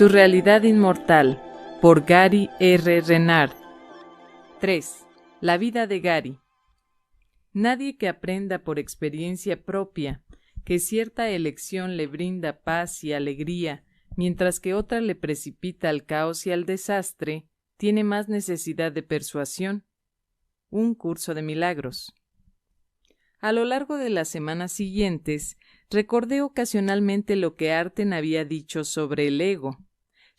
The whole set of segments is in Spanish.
Tu realidad inmortal, por Gary R. Renard. 3. La vida de Gary. Nadie que aprenda por experiencia propia que cierta elección le brinda paz y alegría, mientras que otra le precipita al caos y al desastre, tiene más necesidad de persuasión. Un curso de milagros. A lo largo de las semanas siguientes, recordé ocasionalmente lo que Arten había dicho sobre el ego.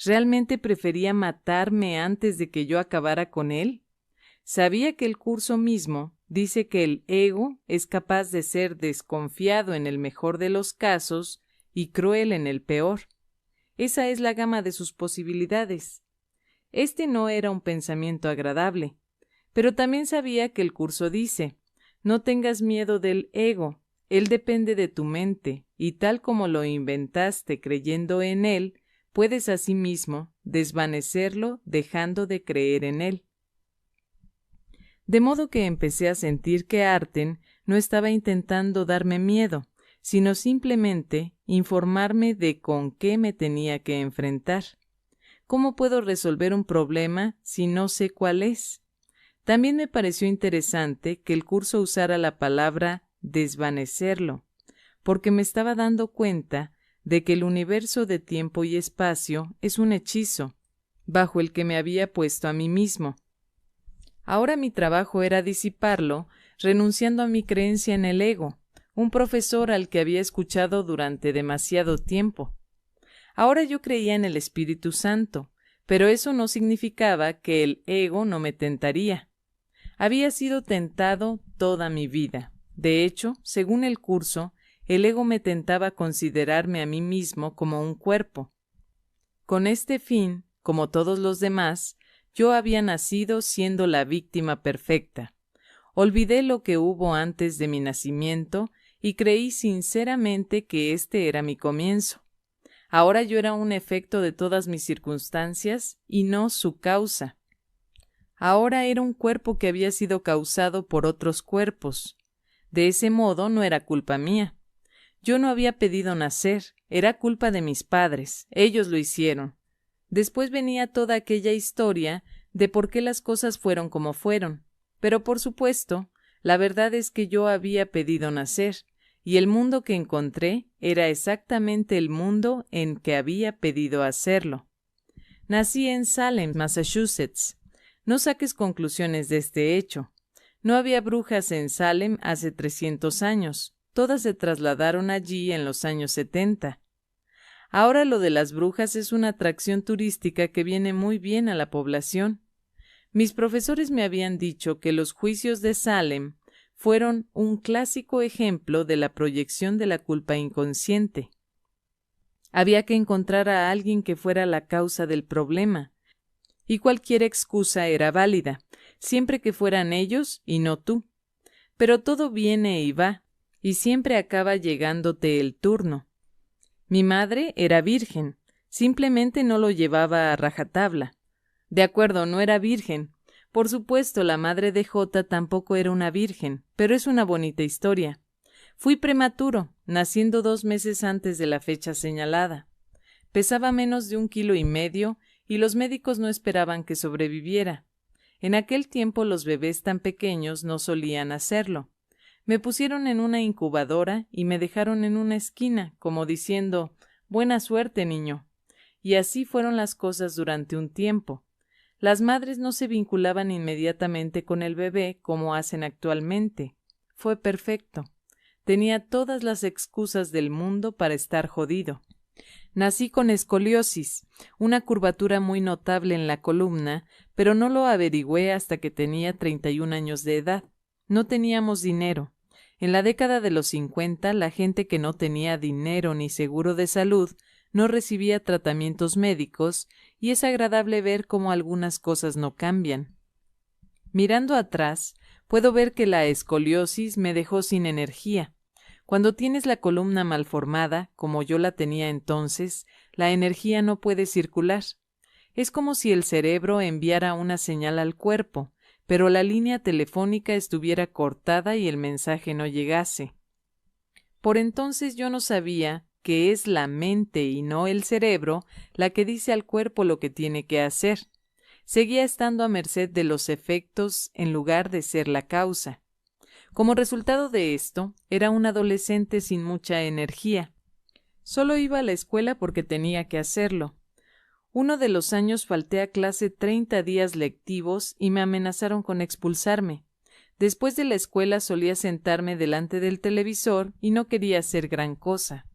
¿Realmente prefería matarme antes de que yo acabara con él? Sabía que el curso mismo dice que el ego es capaz de ser desconfiado en el mejor de los casos y cruel en el peor. Esa es la gama de sus posibilidades. Este no era un pensamiento agradable, pero también sabía que el curso dice: no tengas miedo del ego, él depende de tu mente, y tal como lo inventaste creyendo en él, puedes asimismo desvanecerlo dejando de creer en él. De modo que empecé a sentir que Arten no estaba intentando darme miedo, sino simplemente informarme de con qué me tenía que enfrentar. ¿Cómo puedo resolver un problema si no sé cuál es? También me pareció interesante que el curso usara la palabra desvanecerlo, porque me estaba dando cuenta de que el universo de tiempo y espacio es un hechizo, bajo el que me había puesto a mí mismo. Ahora mi trabajo era disiparlo, renunciando a mi creencia en el ego, un profesor al que había escuchado durante demasiado tiempo. Ahora yo creía en el Espíritu Santo, pero eso no significaba que el ego no me tentaría. Había sido tentado toda mi vida. De hecho, según el curso, el ego me tentaba considerarme a mí mismo como un cuerpo. Con este fin, como todos los demás, yo había nacido siendo la víctima perfecta. Olvidé lo que hubo antes de mi nacimiento y creí sinceramente que este era mi comienzo. Ahora yo era un efecto de todas mis circunstancias y no su causa. Ahora era un cuerpo que había sido causado por otros cuerpos. De ese modo no era culpa mía. Yo no había pedido nacer, era culpa de mis padres, ellos lo hicieron. Después venía toda aquella historia de por qué las cosas fueron como fueron. Pero por supuesto, la verdad es que yo había pedido nacer, y el mundo que encontré era exactamente el mundo en que había pedido hacerlo. Nací en Salem, Massachusetts. No saques conclusiones de este hecho. No había brujas en Salem hace 300 años. Todas se trasladaron allí en los años 70. Ahora lo de las brujas es una atracción turística que viene muy bien a la población. Mis profesores me habían dicho que los juicios de Salem fueron un clásico ejemplo de la proyección de la culpa inconsciente. Había que encontrar a alguien que fuera la causa del problema, y cualquier excusa era válida, siempre que fueran ellos y no tú. Pero todo viene y va, y siempre acaba llegándote el turno. Mi madre era virgen, simplemente no lo llevaba a rajatabla. De acuerdo, no era virgen. Por supuesto, la madre de Jota tampoco era una virgen, pero es una bonita historia. Fui prematuro, naciendo 2 meses antes de la fecha señalada. Pesaba menos de 1,5 kilos y los médicos no esperaban que sobreviviera. En aquel tiempo los bebés tan pequeños no solían hacerlo. Me pusieron en una incubadora y me dejaron en una esquina, como diciendo: «Buena suerte, niño». Y así fueron las cosas durante un tiempo. Las madres no se vinculaban inmediatamente con el bebé como hacen actualmente. Fue perfecto. Tenía todas las excusas del mundo para estar jodido. Nací con escoliosis, una curvatura muy notable en la columna, pero no lo averigüé hasta que tenía 31 años de edad. No teníamos dinero. En la década de los 50, la gente que no tenía dinero ni seguro de salud no recibía tratamientos médicos, y es agradable ver cómo algunas cosas no cambian. Mirando atrás, puedo ver que la escoliosis me dejó sin energía. Cuando tienes la columna malformada, como yo la tenía entonces, la energía no puede circular. Es como si el cerebro enviara una señal al cuerpo, pero la línea telefónica estuviera cortada y el mensaje no llegase. Por entonces yo no sabía que es la mente y no el cerebro la que dice al cuerpo lo que tiene que hacer. Seguía estando a merced de los efectos en lugar de ser la causa. Como resultado de esto, era un adolescente sin mucha energía. Solo iba a la escuela porque tenía que hacerlo. Uno de los años falté a clase 30 días lectivos y me amenazaron con expulsarme. Después de la escuela solía sentarme delante del televisor y no quería hacer gran cosa.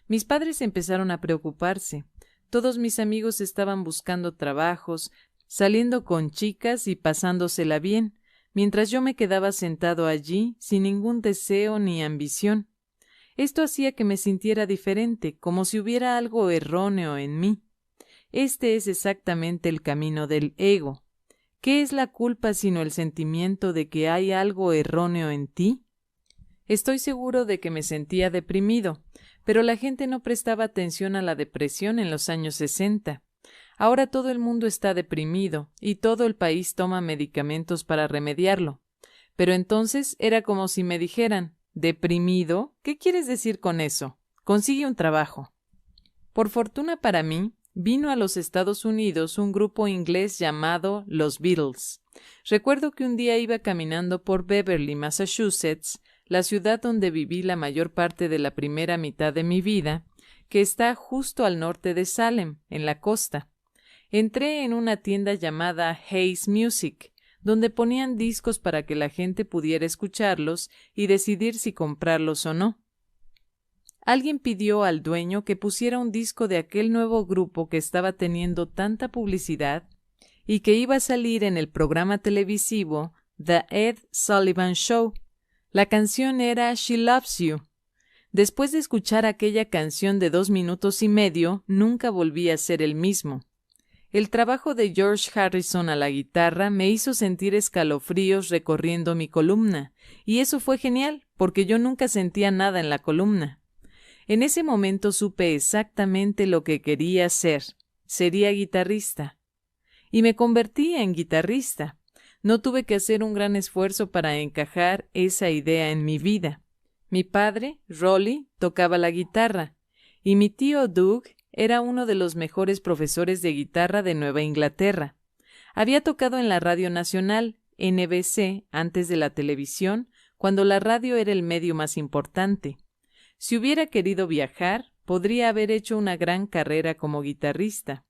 Mis padres empezaron a preocuparse. Todos mis amigos estaban buscando trabajos, saliendo con chicas y pasándosela bien, mientras yo me quedaba sentado allí sin ningún deseo ni ambición. Esto hacía que me sintiera diferente, como si hubiera algo erróneo en mí. Este es exactamente el camino del ego. ¿Qué es la culpa sino el sentimiento de que hay algo erróneo en ti? Estoy seguro de que me sentía deprimido, pero la gente no prestaba atención a la depresión en los años 60. Ahora todo el mundo está deprimido y todo el país toma medicamentos para remediarlo. Pero entonces era como si me dijeran, ¿deprimido? ¿Qué quieres decir con eso? Consigue un trabajo. Por fortuna para mí, vino a los Estados Unidos un grupo inglés llamado los Beatles. Recuerdo que un día iba caminando por Beverly, Massachusetts, la ciudad donde viví la mayor parte de la primera mitad de mi vida, que está justo al norte de Salem, en la costa. Entré en una tienda llamada Hayes Music, donde ponían discos para que la gente pudiera escucharlos y decidir si comprarlos o no. Alguien pidió al dueño que pusiera un disco de aquel nuevo grupo que estaba teniendo tanta publicidad y que iba a salir en el programa televisivo The Ed Sullivan Show. La canción era She Loves You. Después de escuchar aquella canción de 2 minutos y medio, nunca volví a ser el mismo. El trabajo de George Harrison a la guitarra me hizo sentir escalofríos recorriendo mi columna, y eso fue genial, porque yo nunca sentía nada en la columna. En ese momento supe exactamente lo que quería ser. Sería guitarrista. Y me convertí en guitarrista. No tuve que hacer un gran esfuerzo para encajar esa idea en mi vida. Mi padre, Rolly, tocaba la guitarra, y mi tío Doug era uno de los mejores profesores de guitarra de Nueva Inglaterra. Había tocado en la Radio Nacional, NBC, antes de la televisión, cuando la radio era el medio más importante. Si hubiera querido viajar, podría haber hecho una gran carrera como guitarrista.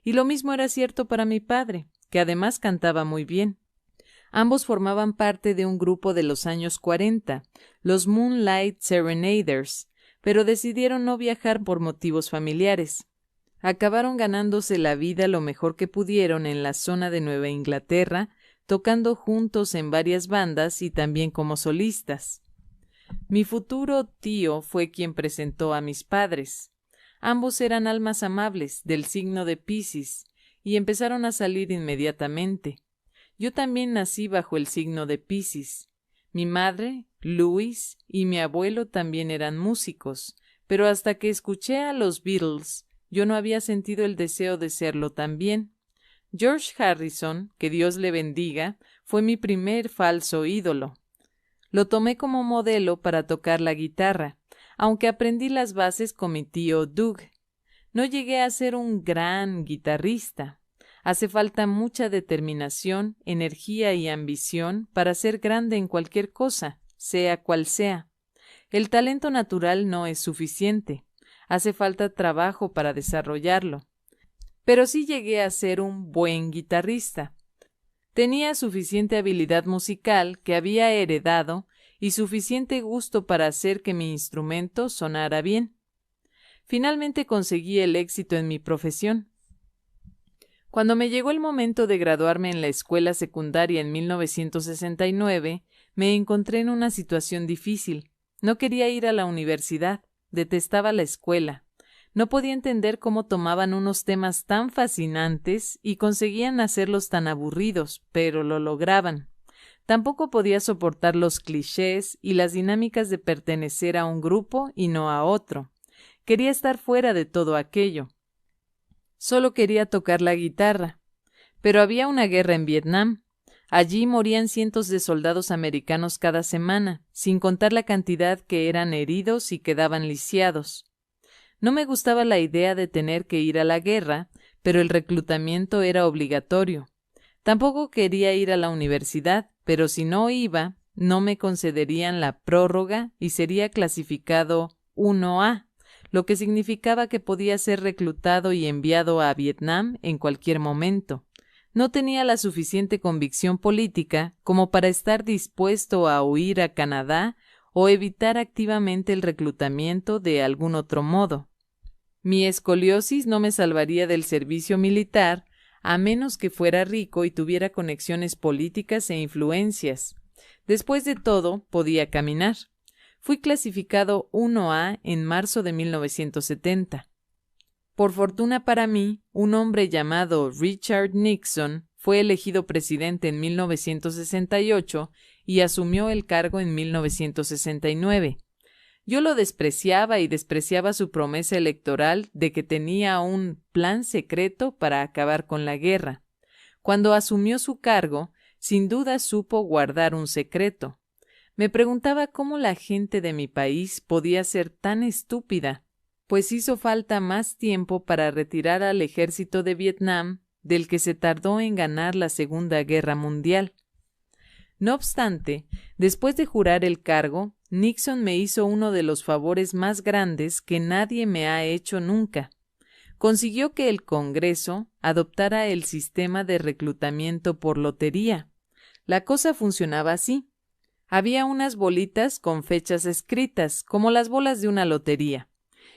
Y lo mismo era cierto para mi padre, que además cantaba muy bien. Ambos formaban parte de un grupo de los años 40, los Moonlight Serenaders, pero decidieron no viajar por motivos familiares. Acabaron ganándose la vida lo mejor que pudieron en la zona de Nueva Inglaterra, tocando juntos en varias bandas y también como solistas. Mi futuro tío fue quien presentó a mis padres. Ambos eran almas amables, del signo de Piscis, y empezaron a salir inmediatamente. Yo también nací bajo el signo de Piscis. Mi madre, Louis, y mi abuelo también eran músicos, pero hasta que escuché a los Beatles, yo no había sentido el deseo de serlo también. George Harrison, que Dios le bendiga, fue mi primer falso ídolo. Lo tomé como modelo para tocar la guitarra, aunque aprendí las bases con mi tío Doug. No llegué a ser un gran guitarrista. Hace falta mucha determinación, energía y ambición para ser grande en cualquier cosa, sea cual sea. El talento natural no es suficiente. Hace falta trabajo para desarrollarlo. Pero sí llegué a ser un buen guitarrista. Tenía suficiente habilidad musical que había heredado y suficiente gusto para hacer que mi instrumento sonara bien. Finalmente conseguí el éxito en mi profesión. Cuando me llegó el momento de graduarme en la escuela secundaria en 1969, me encontré en una situación difícil. No quería ir a la universidad, detestaba la escuela. No podía entender cómo tomaban unos temas tan fascinantes y conseguían hacerlos tan aburridos, pero lo lograban. Tampoco podía soportar los clichés y las dinámicas de pertenecer a un grupo y no a otro. Quería estar fuera de todo aquello. Solo quería tocar la guitarra. Pero había una guerra en Vietnam. Allí morían cientos de soldados americanos cada semana, sin contar la cantidad que eran heridos y quedaban lisiados. No me gustaba la idea de tener que ir a la guerra, pero el reclutamiento era obligatorio. Tampoco quería ir a la universidad, pero si no iba, no me concederían la prórroga y sería clasificado 1A, lo que significaba que podía ser reclutado y enviado a Vietnam en cualquier momento. No tenía la suficiente convicción política como para estar dispuesto a huir a Canadá o evitar activamente el reclutamiento de algún otro modo. Mi escoliosis no me salvaría del servicio militar a menos que fuera rico y tuviera conexiones políticas e influencias. Después de todo, podía caminar. Fui clasificado 1A en marzo de 1970. Por fortuna para mí, un hombre llamado Richard Nixon fue elegido presidente en 1968 y asumió el cargo en 1969. Yo lo despreciaba y despreciaba su promesa electoral de que tenía un plan secreto para acabar con la guerra. Cuando asumió su cargo, sin duda supo guardar un secreto. Me preguntaba cómo la gente de mi país podía ser tan estúpida, pues hizo falta más tiempo para retirar al ejército de Vietnam del que se tardó en ganar la Segunda Guerra Mundial. No obstante, después de jurar el cargo, Nixon me hizo uno de los favores más grandes que nadie me ha hecho nunca. Consiguió que el Congreso adoptara el sistema de reclutamiento por lotería. La cosa funcionaba así. Había unas bolitas con fechas escritas, como las bolas de una lotería.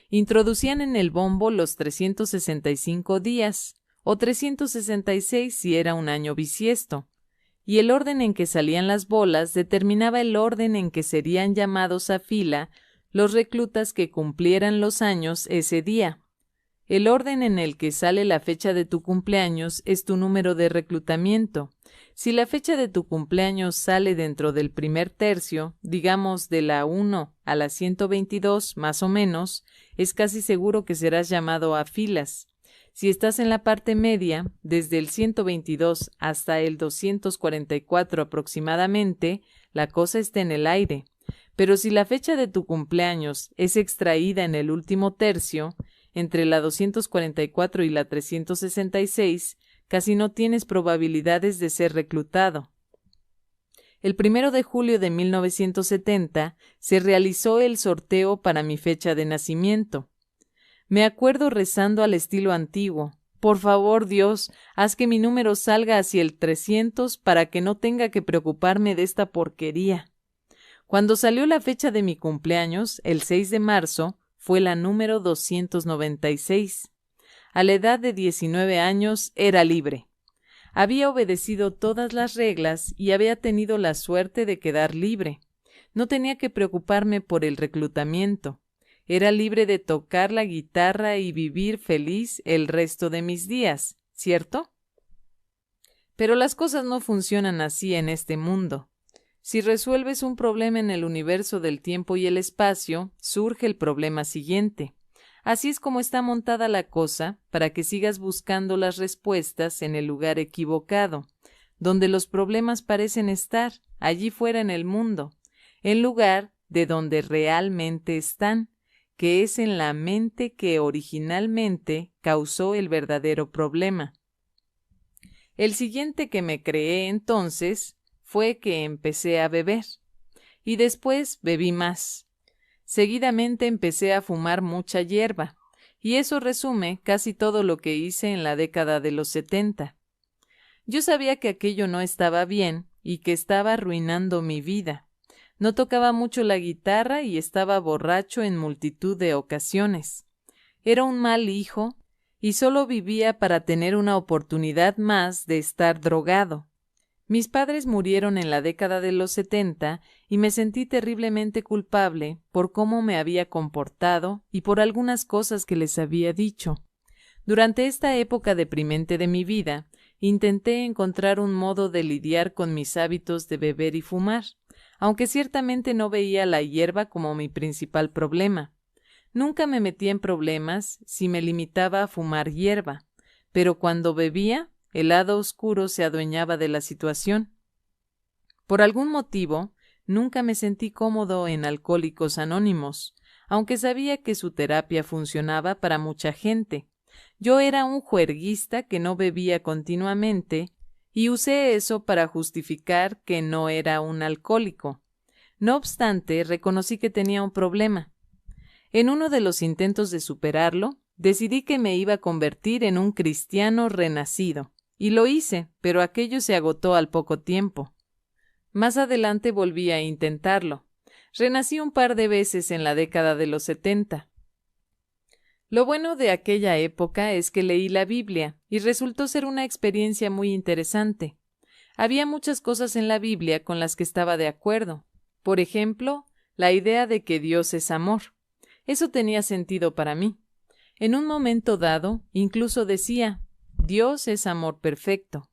Introducían en el bombo los 365 días, o 366 si era un año bisiesto, y el orden en que salían las bolas determinaba el orden en que serían llamados a fila los reclutas que cumplieran los años ese día. El orden en el que sale la fecha de tu cumpleaños es tu número de reclutamiento. Si la fecha de tu cumpleaños sale dentro del primer tercio, digamos de la 1 a la 122 más o menos, es casi seguro que serás llamado a filas. Si estás en la parte media, desde el 122 hasta el 244 aproximadamente, la cosa está en el aire. Pero si la fecha de tu cumpleaños es extraída en el último tercio, entre la 244 y la 366, casi no tienes probabilidades de ser reclutado. El 1 de julio de 1970 se realizó el sorteo para mi fecha de nacimiento. Me acuerdo rezando al estilo antiguo: por favor, Dios, haz que mi número salga hacia el 300 para que no tenga que preocuparme de esta porquería. Cuando salió la fecha de mi cumpleaños, el 6 de marzo, fue la número 296. A la edad de 19 años era libre. Había obedecido todas las reglas y había tenido la suerte de quedar libre. No tenía que preocuparme por el reclutamiento. Era libre de tocar la guitarra y vivir feliz el resto de mis días, ¿cierto? Pero las cosas no funcionan así en este mundo. Si resuelves un problema en el universo del tiempo y el espacio, surge el problema siguiente. Así es como está montada la cosa para que sigas buscando las respuestas en el lugar equivocado, donde los problemas parecen estar, allí fuera en el mundo, en lugar de donde realmente están, que es en la mente que originalmente causó el verdadero problema. El siguiente que me creé entonces fue que empecé a beber, y después bebí más. Seguidamente empecé a fumar mucha hierba, y eso resume casi todo lo que hice en la década de los 70. Yo sabía que aquello no estaba bien y que estaba arruinando mi vida. No tocaba mucho la guitarra y estaba borracho en multitud de ocasiones. Era un mal hijo y solo vivía para tener una oportunidad más de estar drogado. Mis padres murieron en la década de los 70 y me sentí terriblemente culpable por cómo me había comportado y por algunas cosas que les había dicho. Durante esta época deprimente de mi vida, intenté encontrar un modo de lidiar con mis hábitos de beber y fumar, aunque ciertamente no veía la hierba como mi principal problema. Nunca me metí en problemas si me limitaba a fumar hierba, pero cuando bebía, el lado oscuro se adueñaba de la situación. Por algún motivo, nunca me sentí cómodo en Alcohólicos Anónimos, aunque sabía que su terapia funcionaba para mucha gente. Yo era un juerguista que no bebía continuamente y usé eso para justificar que no era un alcohólico. No obstante, reconocí que tenía un problema. En uno de los intentos de superarlo, decidí que me iba a convertir en un cristiano renacido. Y lo hice, pero aquello se agotó al poco tiempo. Más adelante volví a intentarlo. Renací un par de veces en la década de los 70. Lo bueno de aquella época es que leí la Biblia y resultó ser una experiencia muy interesante. Había muchas cosas en la Biblia con las que estaba de acuerdo. Por ejemplo, la idea de que Dios es amor. Eso tenía sentido para mí. En un momento dado, incluso decía, Dios es amor perfecto.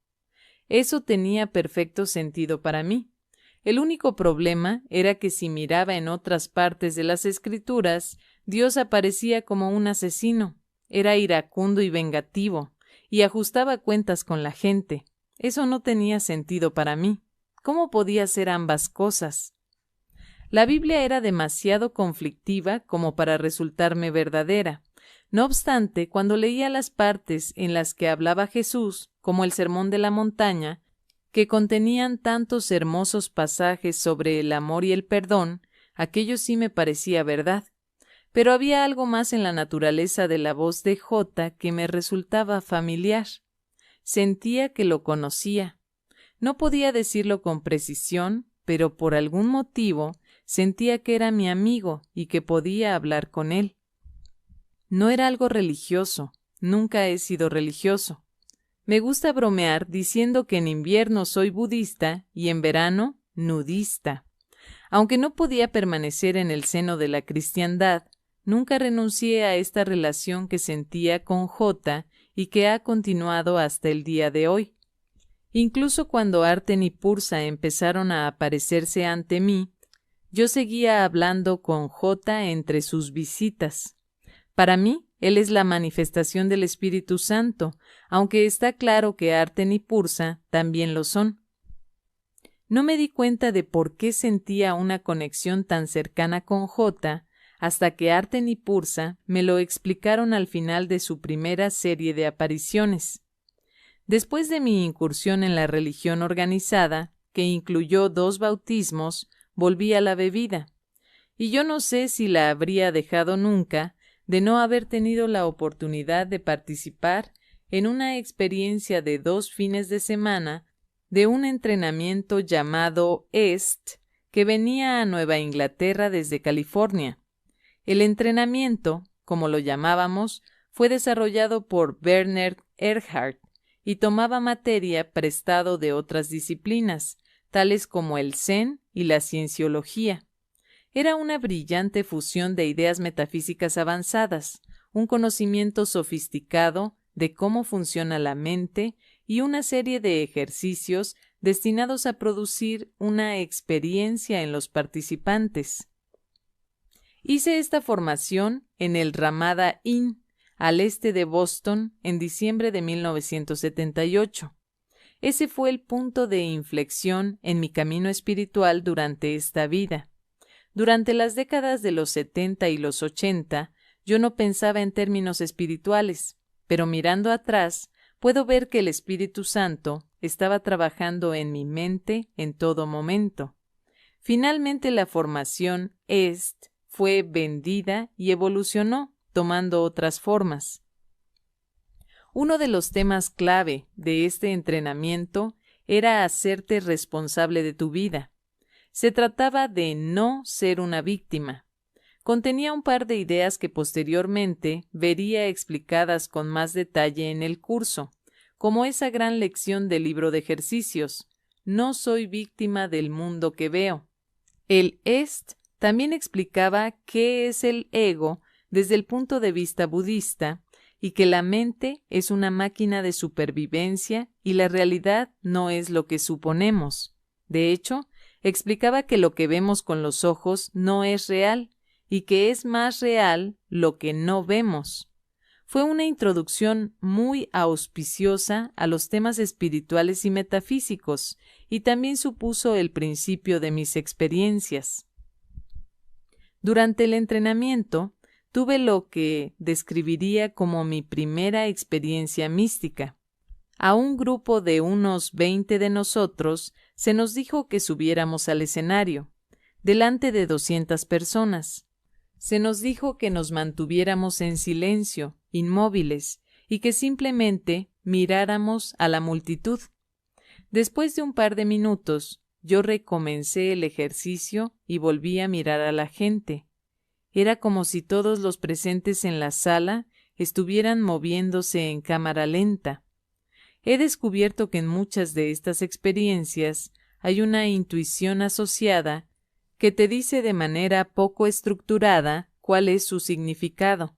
Eso tenía perfecto sentido para mí. El único problema era que si miraba en otras partes de las Escrituras, Dios aparecía como un asesino, era iracundo y vengativo, y ajustaba cuentas con la gente. Eso no tenía sentido para mí. ¿Cómo podía ser ambas cosas? La Biblia era demasiado conflictiva como para resultarme verdadera. No obstante, cuando leía las partes en las que hablaba Jesús, como el Sermón de la Montaña, que contenían tantos hermosos pasajes sobre el amor y el perdón, aquello sí me parecía verdad. Pero había algo más en la naturaleza de la voz de J que me resultaba familiar. Sentía que lo conocía. No podía decirlo con precisión, pero por algún motivo sentía que era mi amigo y que podía hablar con él. No era algo religioso, nunca he sido religioso. Me gusta bromear diciendo que en invierno soy budista y en verano nudista. Aunque no podía permanecer en el seno de la cristiandad, nunca renuncié a esta relación que sentía con J y que ha continuado hasta el día de hoy. Incluso cuando Arten y Pursa empezaron a aparecerse ante mí, yo seguía hablando con J entre sus visitas. Para mí, él es la manifestación del Espíritu Santo, aunque está claro que Arten y Pursa también lo son. No me di cuenta de por qué sentía una conexión tan cercana con J hasta que Arten y Pursa me lo explicaron al final de su primera serie de apariciones. Después de mi incursión en la religión organizada, que incluyó 2 bautismos, volví a la bebida. Y yo no sé si la habría dejado nunca de no haber tenido la oportunidad de participar en una experiencia de 2 fines de semana de un entrenamiento llamado EST que venía a Nueva Inglaterra desde California. El entrenamiento, como lo llamábamos, fue desarrollado por Bernard Ehrhardt y tomaba materia prestado de otras disciplinas, tales como el Zen y la cienciología. Era una brillante fusión de ideas metafísicas avanzadas, un conocimiento sofisticado de cómo funciona la mente y una serie de ejercicios destinados a producir una experiencia en los participantes. Hice esta formación en el Ramada Inn, al este de Boston, en diciembre de 1978. Ese fue el punto de inflexión en mi camino espiritual durante esta vida. Durante las décadas de los 70 y los 80, yo no pensaba en términos espirituales, pero mirando atrás, puedo ver que el Espíritu Santo estaba trabajando en mi mente en todo momento. Finalmente la formación EST fue vendida y evolucionó, tomando otras formas. Uno de los temas clave de este entrenamiento era hacerte responsable de tu vida. Se trataba de no ser una víctima. Contenía un par de ideas que posteriormente vería explicadas con más detalle en el curso, como esa gran lección del libro de ejercicios, no soy víctima del mundo que veo. El EST también explicaba qué es el ego desde el punto de vista budista y que la mente es una máquina de supervivencia y la realidad no es lo que suponemos. De hecho, explicaba que lo que vemos con los ojos no es real y que es más real lo que no vemos. Fue una introducción muy auspiciosa a los temas espirituales y metafísicos y también supuso el principio de mis experiencias. Durante el entrenamiento, tuve lo que describiría como mi primera experiencia mística. A un grupo de unos 20 de nosotros se nos dijo que subiéramos al escenario, delante de 200 personas. Se nos dijo que nos mantuviéramos en silencio, inmóviles, y que simplemente miráramos a la multitud. Después de un par de minutos, yo recomencé el ejercicio y volví a mirar a la gente. Era como si todos los presentes en la sala estuvieran moviéndose en cámara lenta. He descubierto que en muchas de estas experiencias hay una intuición asociada que te dice de manera poco estructurada cuál es su significado.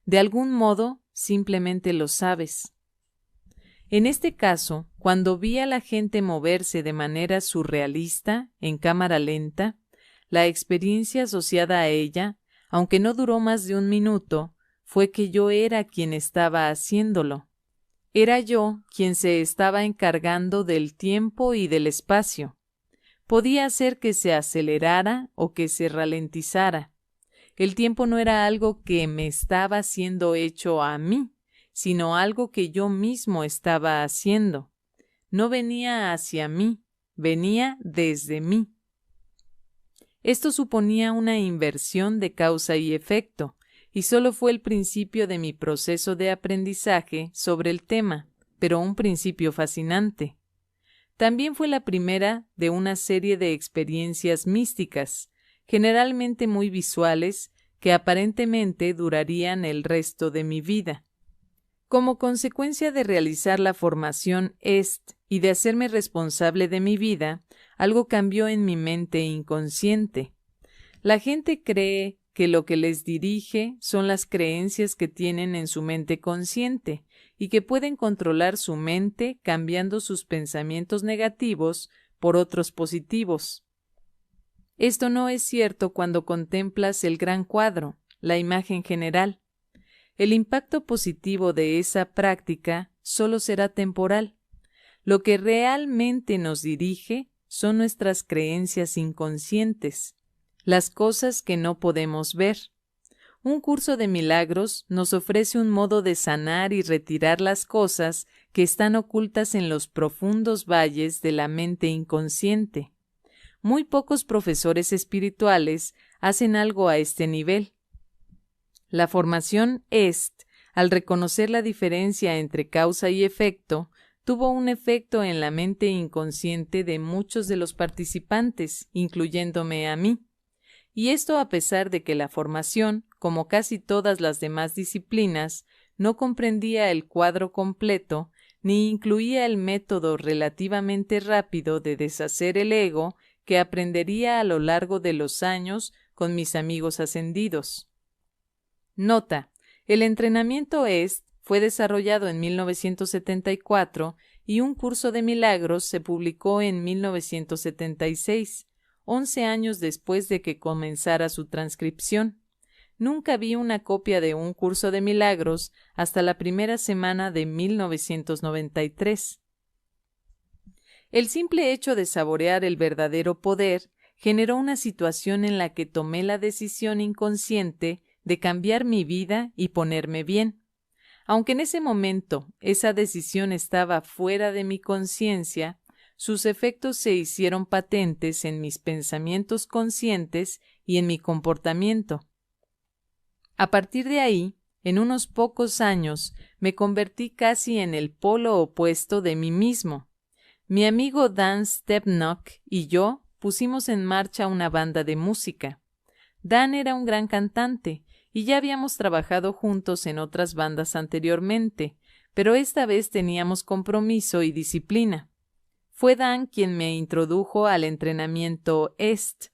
De algún modo, simplemente lo sabes. En este caso, cuando vi a la gente moverse de manera surrealista, en cámara lenta, la experiencia asociada a ella, aunque no duró más de un minuto, fue que yo era quien estaba haciéndolo. Era yo quien se estaba encargando del tiempo y del espacio. Podía hacer que se acelerara o que se ralentizara. El tiempo no era algo que me estaba siendo hecho a mí, sino algo que yo mismo estaba haciendo. No venía hacia mí, venía desde mí. Esto suponía una inversión de causa y efecto, y solo fue el principio de mi proceso de aprendizaje sobre el tema, pero un principio fascinante. También fue la primera de una serie de experiencias místicas, generalmente muy visuales, que aparentemente durarían el resto de mi vida. Como consecuencia de realizar la formación EST y de hacerme responsable de mi vida, algo cambió en mi mente inconsciente. La gente cree que lo que les dirige son las creencias que tienen en su mente consciente y que pueden controlar su mente cambiando sus pensamientos negativos por otros positivos. Esto no es cierto cuando contemplas el gran cuadro, la imagen general. El impacto positivo de esa práctica solo será temporal. Lo que realmente nos dirige son nuestras creencias inconscientes, las cosas que no podemos ver. Un curso de milagros nos ofrece un modo de sanar y retirar las cosas que están ocultas en los profundos valles de la mente inconsciente. Muy pocos profesores espirituales hacen algo a este nivel. La formación EST, al reconocer la diferencia entre causa y efecto, tuvo un efecto en la mente inconsciente de muchos de los participantes, incluyéndome a mí. Y esto a pesar de que la formación, como casi todas las demás disciplinas, no comprendía el cuadro completo, ni incluía el método relativamente rápido de deshacer el ego que aprendería a lo largo de los años con mis amigos ascendidos. Nota: el entrenamiento EST fue desarrollado en 1974 y un curso de milagros se publicó en 1976, 11 años después de que comenzara su transcripción. Nunca vi una copia de un curso de milagros hasta la primera semana de 1993. El simple hecho de saborear el verdadero poder generó una situación en la que tomé la decisión inconsciente de cambiar mi vida y ponerme bien. Aunque en ese momento esa decisión estaba fuera de mi conciencia, sus efectos se hicieron patentes en mis pensamientos conscientes y en mi comportamiento. A partir de ahí, en unos pocos años, me convertí casi en el polo opuesto de mí mismo. Mi amigo Dan Stepnock y yo pusimos en marcha una banda de música. Dan era un gran cantante y ya habíamos trabajado juntos en otras bandas anteriormente, pero esta vez teníamos compromiso y disciplina. Fue Dan quien me introdujo al entrenamiento EST.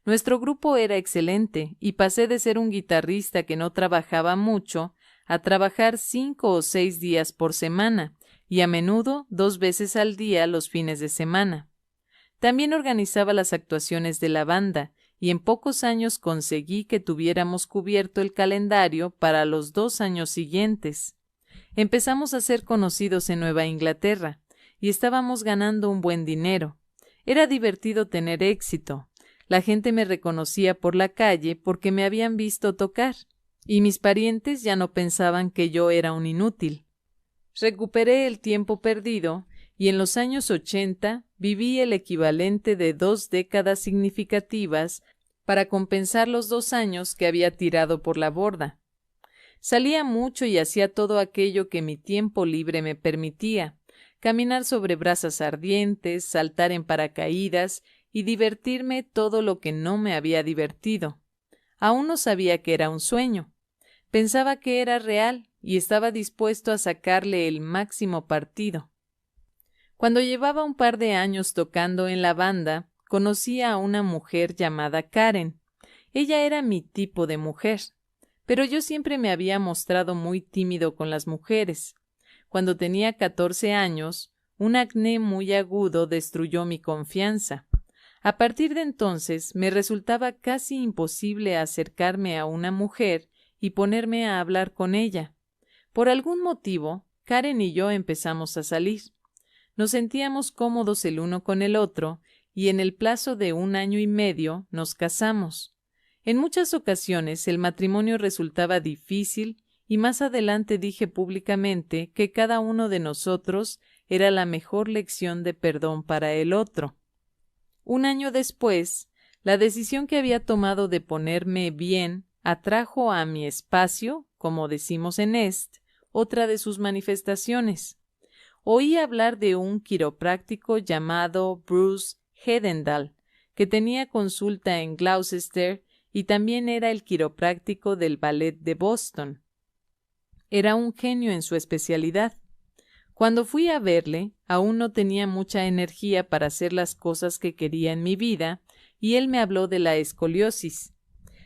Nuestro grupo era excelente y pasé de ser un guitarrista que no trabajaba mucho a trabajar 5 o 6 días por semana y a menudo 2 veces al día los fines de semana. También organizaba las actuaciones de la banda y en pocos años conseguí que tuviéramos cubierto el calendario para los 2 años siguientes. Empezamos a ser conocidos en Nueva Inglaterra y estábamos ganando un buen dinero. Era divertido tener éxito. La gente me reconocía por la calle porque me habían visto tocar, y mis parientes ya no pensaban que yo era un inútil. Recuperé el tiempo perdido y en los años 80 viví el equivalente de 2 décadas significativas para compensar los 2 años que había tirado por la borda. Salía mucho y hacía todo aquello que mi tiempo libre me permitía: caminar sobre brasas ardientes, saltar en paracaídas y divertirme todo lo que no me había divertido. Aún no sabía que era un sueño. Pensaba que era real y estaba dispuesto a sacarle el máximo partido. Cuando llevaba un par de años tocando en la banda, conocí a una mujer llamada Karen. Ella era mi tipo de mujer, pero yo siempre me había mostrado muy tímido con las mujeres. Cuando tenía 14 años, un acné muy agudo destruyó mi confianza. A partir de entonces me resultaba casi imposible acercarme a una mujer y ponerme a hablar con ella. Por algún motivo, Karen y yo empezamos a salir. Nos sentíamos cómodos el uno con el otro y en el plazo de 1 año y medio nos casamos. En muchas ocasiones el matrimonio resultaba difícil y más adelante dije públicamente que cada uno de nosotros era la mejor lección de perdón para el otro. 1 año después, la decisión que había tomado de ponerme bien atrajo a mi espacio, como decimos en otra de sus manifestaciones. Oí hablar de un quiropráctico llamado Bruce Hedendal, que tenía consulta en Gloucester y también era el quiropráctico del Ballet de Boston. Era un genio en su especialidad. Cuando fui a verle, aún no tenía mucha energía para hacer las cosas que quería en mi vida, y él me habló de la escoliosis.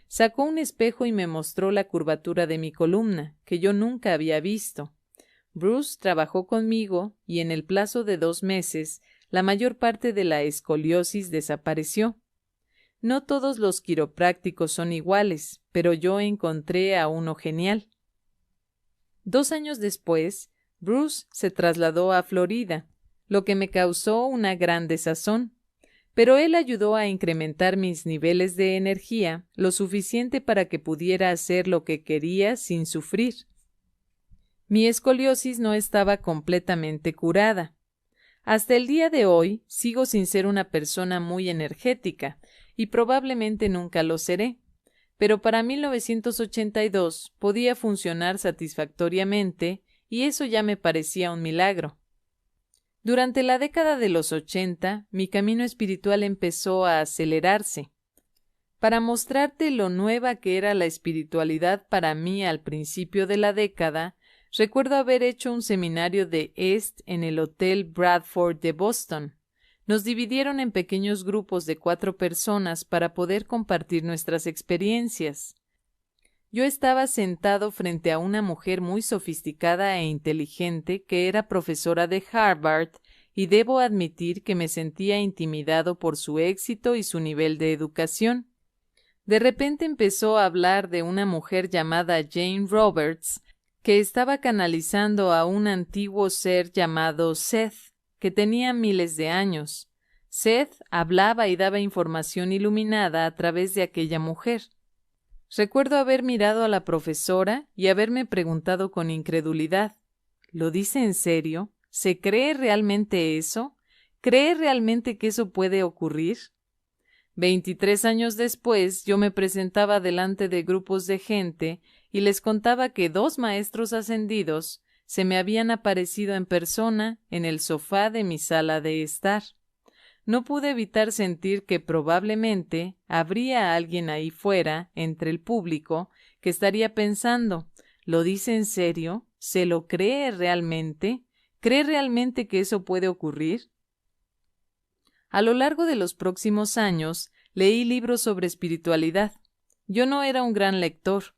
Sacó un espejo y me mostró la curvatura de mi columna, que yo nunca había visto. Bruce trabajó conmigo y en el plazo de 2 meses la mayor parte de la escoliosis desapareció. No todos los quiroprácticos son iguales, pero yo encontré a uno genial. 2 años después, Bruce se trasladó a Florida, lo que me causó una gran desazón, pero él ayudó a incrementar mis niveles de energía lo suficiente para que pudiera hacer lo que quería sin sufrir. Mi escoliosis no estaba completamente curada. Hasta el día de hoy sigo sin ser una persona muy energética y probablemente nunca lo seré, pero para 1982 podía funcionar satisfactoriamente y eso ya me parecía un milagro. Durante la década de los 80, mi camino espiritual empezó a acelerarse. Para mostrarte lo nueva que era la espiritualidad para mí al principio de la década, recuerdo haber hecho un seminario de en el Hotel Bradford de Boston. Nos dividieron en pequeños grupos de 4 personas para poder compartir nuestras experiencias. Yo estaba sentado frente a una mujer muy sofisticada e inteligente que era profesora de Harvard y debo admitir que me sentía intimidado por su éxito y su nivel de educación. De repente empezó a hablar de una mujer llamada Jane Roberts que estaba canalizando a un antiguo ser llamado Seth, que tenía miles de años. Seth hablaba y daba información iluminada a través de aquella mujer. Recuerdo haber mirado a la profesora y haberme preguntado con incredulidad: ¿lo dice en serio? ¿Se cree realmente eso? ¿Cree realmente que eso puede ocurrir? 23 años después, yo me presentaba delante de grupos de gente y les contaba que 2 maestros ascendidos se me habían aparecido en persona en el sofá de mi sala de estar. No pude evitar sentir que probablemente habría alguien ahí fuera, entre el público, que estaría pensando: ¿lo dice en serio? ¿Se lo cree realmente? ¿Cree realmente que eso puede ocurrir? A lo largo de los próximos años, leí libros sobre espiritualidad. Yo no era un gran lector,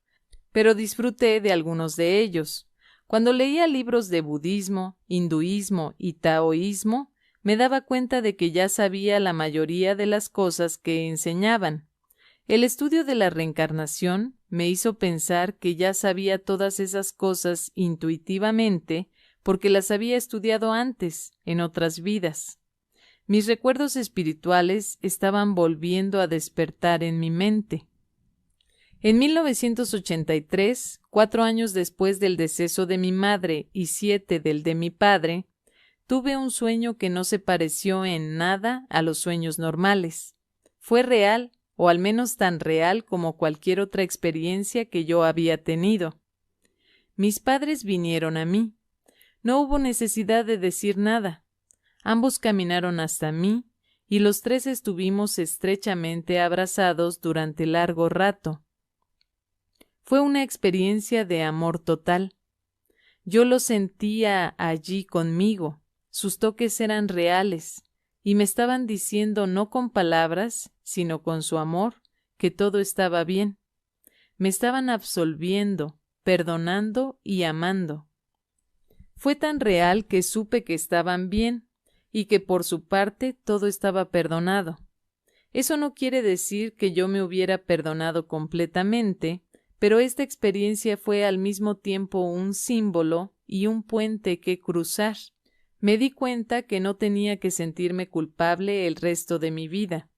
pero disfruté de algunos de ellos. Cuando leía libros de budismo, hinduismo y taoísmo, me daba cuenta de que ya sabía la mayoría de las cosas que enseñaban. El estudio de la reencarnación me hizo pensar que ya sabía todas esas cosas intuitivamente porque las había estudiado antes, en otras vidas. Mis recuerdos espirituales estaban volviendo a despertar en mi mente. En 1983, 4 años después del deceso de mi madre y 7 del de mi padre, tuve un sueño que no se pareció en nada a los sueños normales. Fue real, o al menos tan real como cualquier otra experiencia que yo había tenido. Mis padres vinieron a mí. No hubo necesidad de decir nada. Ambos caminaron hasta mí y los 3 estuvimos estrechamente abrazados durante largo rato. Fue una experiencia de amor total. Yo lo sentía allí conmigo, sus toques eran reales, y me estaban diciendo no con palabras, sino con su amor, que todo estaba bien. Me estaban absolviendo, perdonando y amando. Fue tan real que supe que estaban bien, y que por su parte todo estaba perdonado. Eso no quiere decir que yo me hubiera perdonado completamente, pero esta experiencia fue al mismo tiempo un símbolo y un puente que cruzar. Me di cuenta que no tenía que sentirme culpable el resto de mi vida.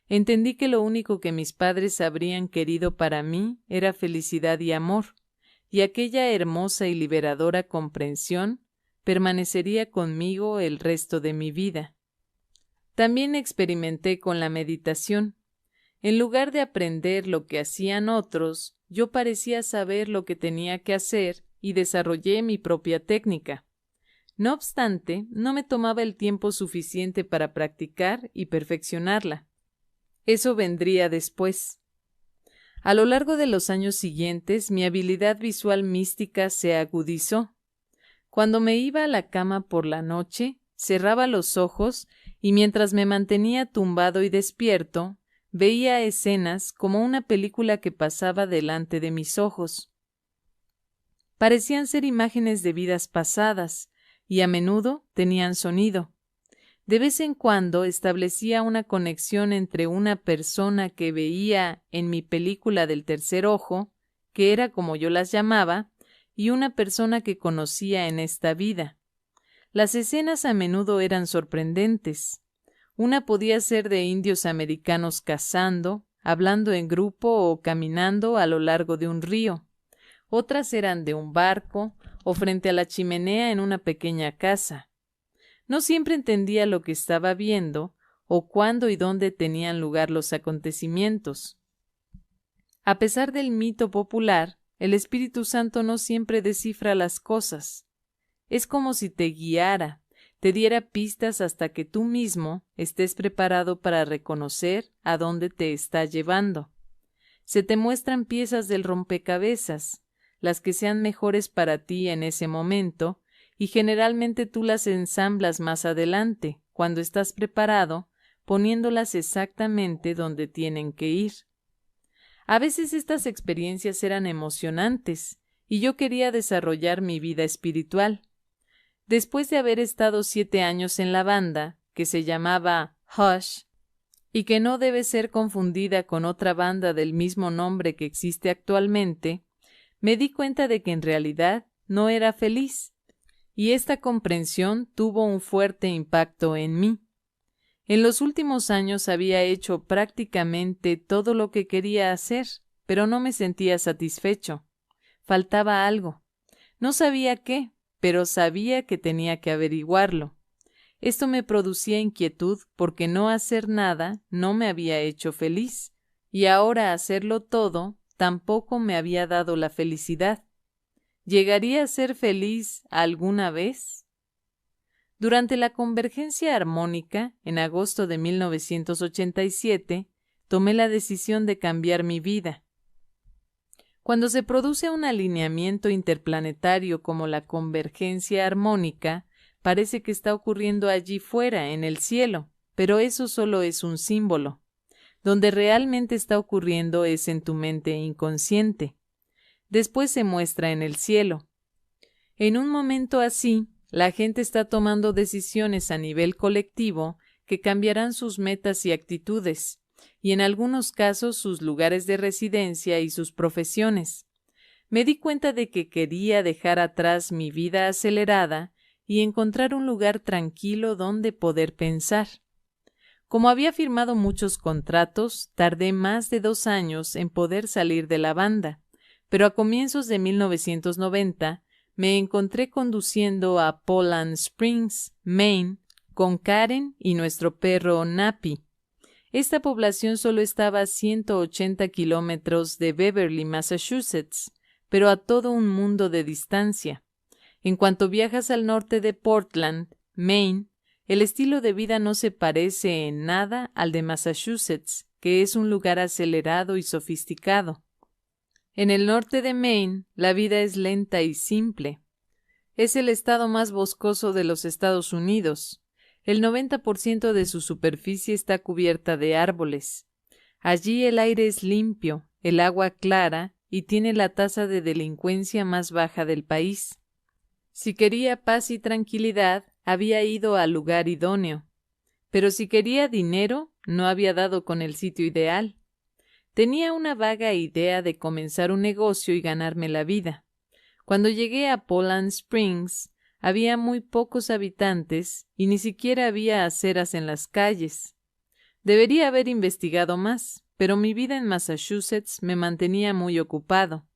Entendí que lo único que mis padres habrían querido para mí era felicidad y amor, y aquella hermosa y liberadora comprensión permanecería conmigo el resto de mi vida. También experimenté con la meditación. En lugar de aprender lo que hacían otros, yo parecía saber lo que tenía que hacer y desarrollé mi propia técnica. No obstante, no me tomaba el tiempo suficiente para practicar y perfeccionarla. Eso vendría después. A lo largo de los años siguientes, mi habilidad visual mística se agudizó. Cuando me iba a la cama por la noche, cerraba los ojos y mientras me mantenía tumbado y despierto, veía escenas como una película que pasaba delante de mis ojos. Parecían ser imágenes de vidas pasadas y a menudo tenían sonido. De vez en cuando establecía una conexión entre una persona que veía en mi película del tercer ojo, que era como yo las llamaba, y una persona que conocía en esta vida. Las escenas a menudo eran sorprendentes. Una podía ser de indios americanos cazando, hablando en grupo o caminando a lo largo de un río. Otras eran de un barco o frente a la chimenea en una pequeña casa. No siempre entendía lo que estaba viendo o cuándo y dónde tenían lugar los acontecimientos. A pesar del mito popular, el Espíritu Santo no siempre descifra las cosas. Es como si te guiara, te diera pistas hasta que tú mismo estés preparado para reconocer a dónde te está llevando. Se te muestran piezas del rompecabezas, las que sean mejores para ti en ese momento, y generalmente tú las ensamblas más adelante, cuando estás preparado, poniéndolas exactamente donde tienen que ir. A veces estas experiencias eran emocionantes, y yo quería desarrollar mi vida espiritual. Después de haber estado 7 años en la banda, que se llamaba Hush, y que no debe ser confundida con otra banda del mismo nombre que existe actualmente, me di cuenta de que en realidad no era feliz, y esta comprensión tuvo un fuerte impacto en mí. En los últimos años había hecho prácticamente todo lo que quería hacer, pero no me sentía satisfecho. Faltaba algo. No sabía qué, pero sabía que tenía que averiguarlo. Esto me producía inquietud porque no hacer nada no me había hecho feliz, y ahora hacerlo todo tampoco me había dado la felicidad. ¿Llegaría a ser feliz alguna vez? Durante la convergencia armónica, en agosto de 1987, tomé la decisión de cambiar mi vida. Cuando se produce un alineamiento interplanetario como la convergencia armónica, parece que está ocurriendo allí fuera, en el cielo, pero eso solo es un símbolo. Donde realmente está ocurriendo es en tu mente inconsciente. Después se muestra en el cielo. En un momento así, la gente está tomando decisiones a nivel colectivo que cambiarán sus metas y actitudes, y en algunos casos sus lugares de residencia y sus profesiones. Me di cuenta de que quería dejar atrás mi vida acelerada y encontrar un lugar tranquilo donde poder pensar. Como había firmado muchos contratos, tardé más de 2 años en poder salir de la banda, pero a comienzos de 1990 me encontré conduciendo a Poland Springs, Maine, con Karen y nuestro perro Nappy. Esta población solo estaba a 180 kilómetros de Beverly, Massachusetts, pero a todo un mundo de distancia. En cuanto viajas al norte de Portland, Maine, el estilo de vida no se parece en nada al de Massachusetts, que es un lugar acelerado y sofisticado. En el norte de Maine, la vida es lenta y simple. Es el estado más boscoso de los Estados Unidos. El 90% de su superficie está cubierta de árboles. Allí el aire es limpio, el agua clara y tiene la tasa de delincuencia más baja del país. Si quería paz y tranquilidad, había ido al lugar idóneo. Pero si quería dinero, no había dado con el sitio ideal. Tenía una vaga idea de comenzar un negocio y ganarme la vida. Cuando llegué a Poland Springs, había muy pocos habitantes y ni siquiera había aceras en las calles. Debería haber investigado más, pero mi vida en Massachusetts me mantenía muy ocupado.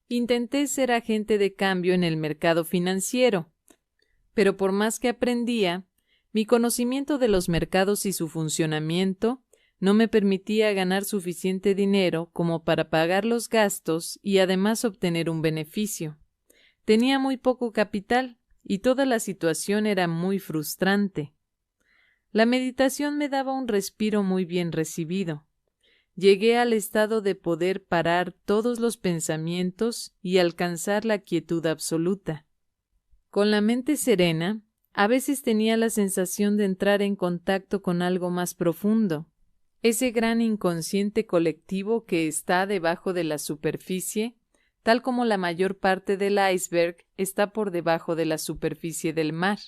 Intenté ser agente de cambio en el mercado financiero, pero por más que aprendía, mi conocimiento de los mercados y su funcionamiento no me permitía ganar suficiente dinero como para pagar los gastos y además obtener un beneficio. Tenía muy poco capital y toda la situación era muy frustrante. La meditación me daba un respiro muy bien recibido. Llegué al estado de poder parar todos los pensamientos y alcanzar la quietud absoluta. Con la mente serena, a veces tenía la sensación de entrar en contacto con algo más profundo, ese gran inconsciente colectivo que está debajo de la superficie, tal como la mayor parte del iceberg está por debajo de la superficie del mar.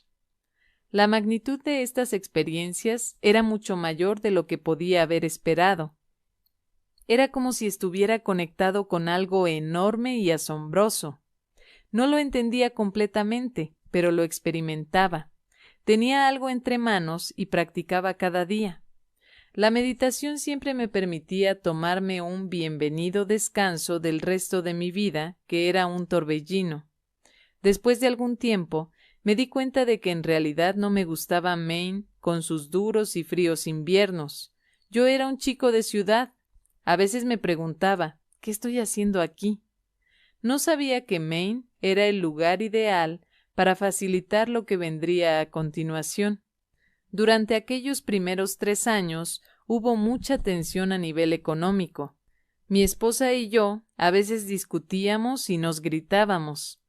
La magnitud de estas experiencias era mucho mayor de lo que podía haber esperado. Era como si estuviera conectado con algo enorme y asombroso. No lo entendía completamente, pero lo experimentaba. Tenía algo entre manos y practicaba cada día. La meditación siempre me permitía tomarme un bienvenido descanso del resto de mi vida, que era un torbellino. Después de algún tiempo, me di cuenta de que en realidad no me gustaba Maine con sus duros y fríos inviernos. Yo era un chico de ciudad. A veces me preguntaba, ¿qué estoy haciendo aquí? No sabía que Maine era el lugar ideal para facilitar lo que vendría a continuación. Durante aquellos primeros 3 años hubo mucha tensión a nivel económico. Mi esposa y yo a veces discutíamos y nos gritábamos.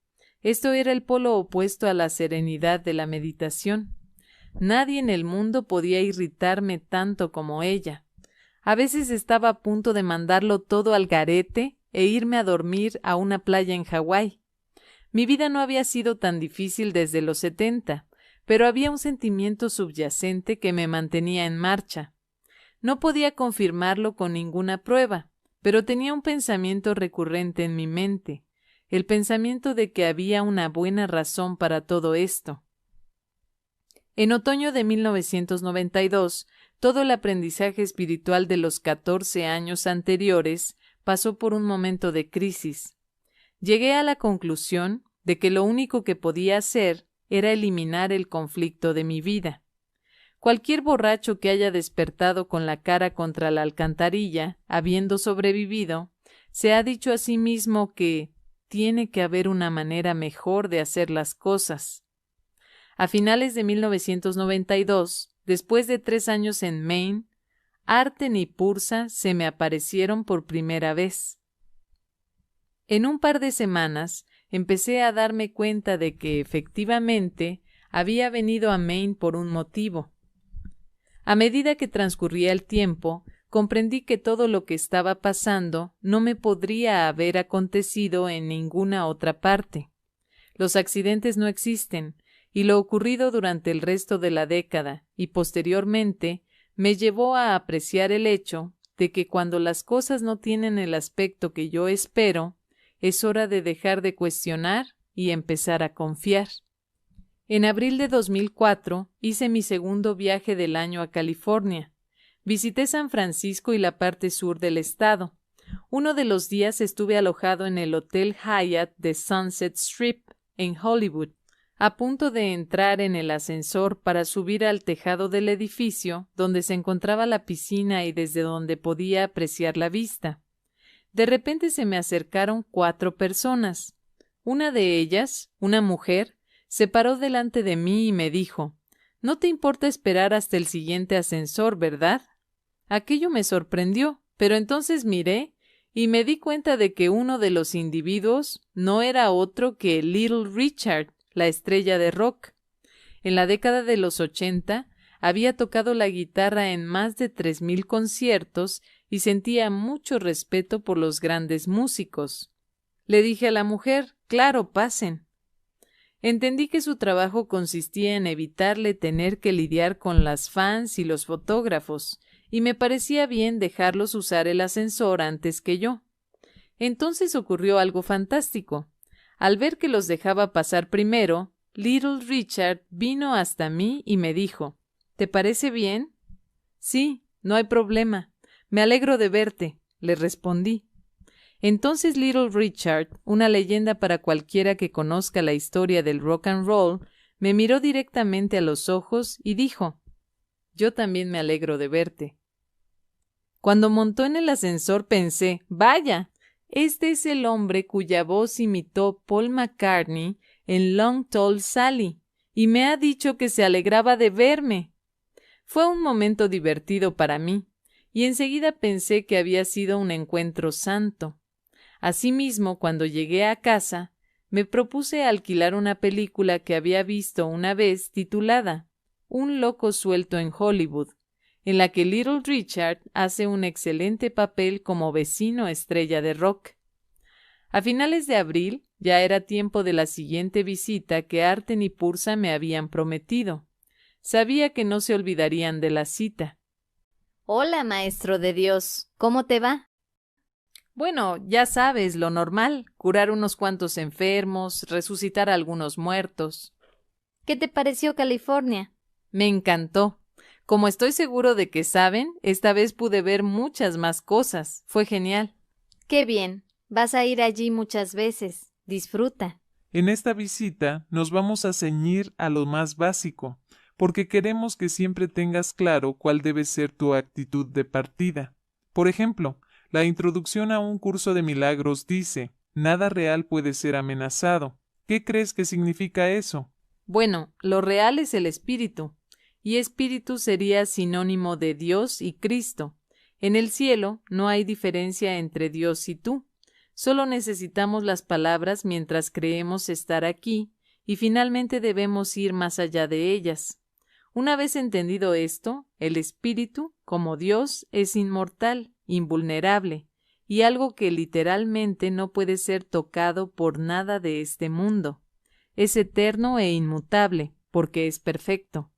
Esto era el polo opuesto a la serenidad de la meditación. Nadie en el mundo podía irritarme tanto como ella. A veces estaba a punto de mandarlo todo al garete e irme a dormir a una playa en Hawái. Mi vida no había sido tan difícil desde los 70, pero había un sentimiento subyacente que me mantenía en marcha. No podía confirmarlo con ninguna prueba, pero tenía un pensamiento recurrente en mi mente, el pensamiento de que había una buena razón para todo esto. En otoño de 1992, todo el aprendizaje espiritual de los 14 años anteriores pasó por un momento de crisis. Llegué a la conclusión de que lo único que podía hacer era eliminar el conflicto de mi vida. Cualquier borracho que haya despertado con la cara contra la alcantarilla, habiendo sobrevivido, se ha dicho a sí mismo que tiene que haber una manera mejor de hacer las cosas. A finales de 1992, después de 3 años en Maine, Arten y Pursa se me aparecieron por primera vez. En un par de semanas empecé a darme cuenta de que efectivamente había venido a Maine por un motivo. A medida que transcurría el tiempo, comprendí que todo lo que estaba pasando no me podría haber acontecido en ninguna otra parte. Los accidentes no existen, y lo ocurrido durante el resto de la década y posteriormente me llevó a apreciar el hecho de que cuando las cosas no tienen el aspecto que yo espero, es hora de dejar de cuestionar y empezar a confiar. En abril de 2004 hice mi segundo viaje del año a California. Visité San Francisco y la parte sur del estado. Uno de los días estuve alojado en el Hotel Hyatt de Sunset Strip, en Hollywood, a punto de entrar en el ascensor para subir al tejado del edificio, donde se encontraba la piscina y desde donde podía apreciar la vista. De repente se me acercaron 4 personas. Una de ellas, una mujer, se paró delante de mí y me dijo: «No te importa esperar hasta el siguiente ascensor, ¿verdad?». Aquello me sorprendió, pero entonces miré y me di cuenta de que uno de los individuos no era otro que Little Richard, la estrella de rock. En la década de los 80 había tocado la guitarra en más de 3,000 conciertos y sentía mucho respeto por los grandes músicos. Le dije a la mujer: «Claro, pasen». Entendí que su trabajo consistía en evitarle tener que lidiar con las fans y los fotógrafos, y me parecía bien dejarlos usar el ascensor antes que yo. Entonces ocurrió algo fantástico. Al ver que los dejaba pasar primero, Little Richard vino hasta mí y me dijo: «¿Te parece bien?». «Sí, no hay problema. Me alegro de verte», le respondí. Entonces Little Richard, una leyenda para cualquiera que conozca la historia del rock and roll, me miró directamente a los ojos y dijo: «Yo también me alegro de verte». Cuando montó en el ascensor pensé: «Vaya, este es el hombre cuya voz imitó Paul McCartney en Long Tall Sally, y me ha dicho que se alegraba de verme». Fue un momento divertido para mí, y enseguida pensé que había sido un encuentro santo. Asimismo, cuando llegué a casa, me propuse alquilar una película que había visto una vez titulada Un loco suelto en Hollywood, en la que Little Richard hace un excelente papel como vecino estrella de rock. A finales de abril ya era tiempo de la siguiente visita que Arten y Pursa me habían prometido. Sabía que no se olvidarían de la cita. Hola, maestro de Dios. ¿Cómo te va? Bueno, ya sabes, lo normal: curar unos cuantos enfermos, resucitar a algunos muertos. ¿Qué te pareció California? Me encantó. Como estoy seguro de que saben, esta vez pude ver muchas más cosas. Fue genial. Qué bien. Vas a ir allí muchas veces. Disfruta. En esta visita nos vamos a ceñir a lo más básico, porque queremos que siempre tengas claro cuál debe ser tu actitud de partida. Por ejemplo, la introducción a un curso de milagros dice: nada real puede ser amenazado. ¿Qué crees que significa eso? Bueno, lo real es el espíritu, y espíritu sería sinónimo de Dios y Cristo. En el cielo no hay diferencia entre Dios y tú. Solo necesitamos las palabras mientras creemos estar aquí, y finalmente debemos ir más allá de ellas. Una vez entendido esto, el espíritu, como Dios, es inmortal, invulnerable, y algo que literalmente no puede ser tocado por nada de este mundo. Es eterno e inmutable, porque es perfecto.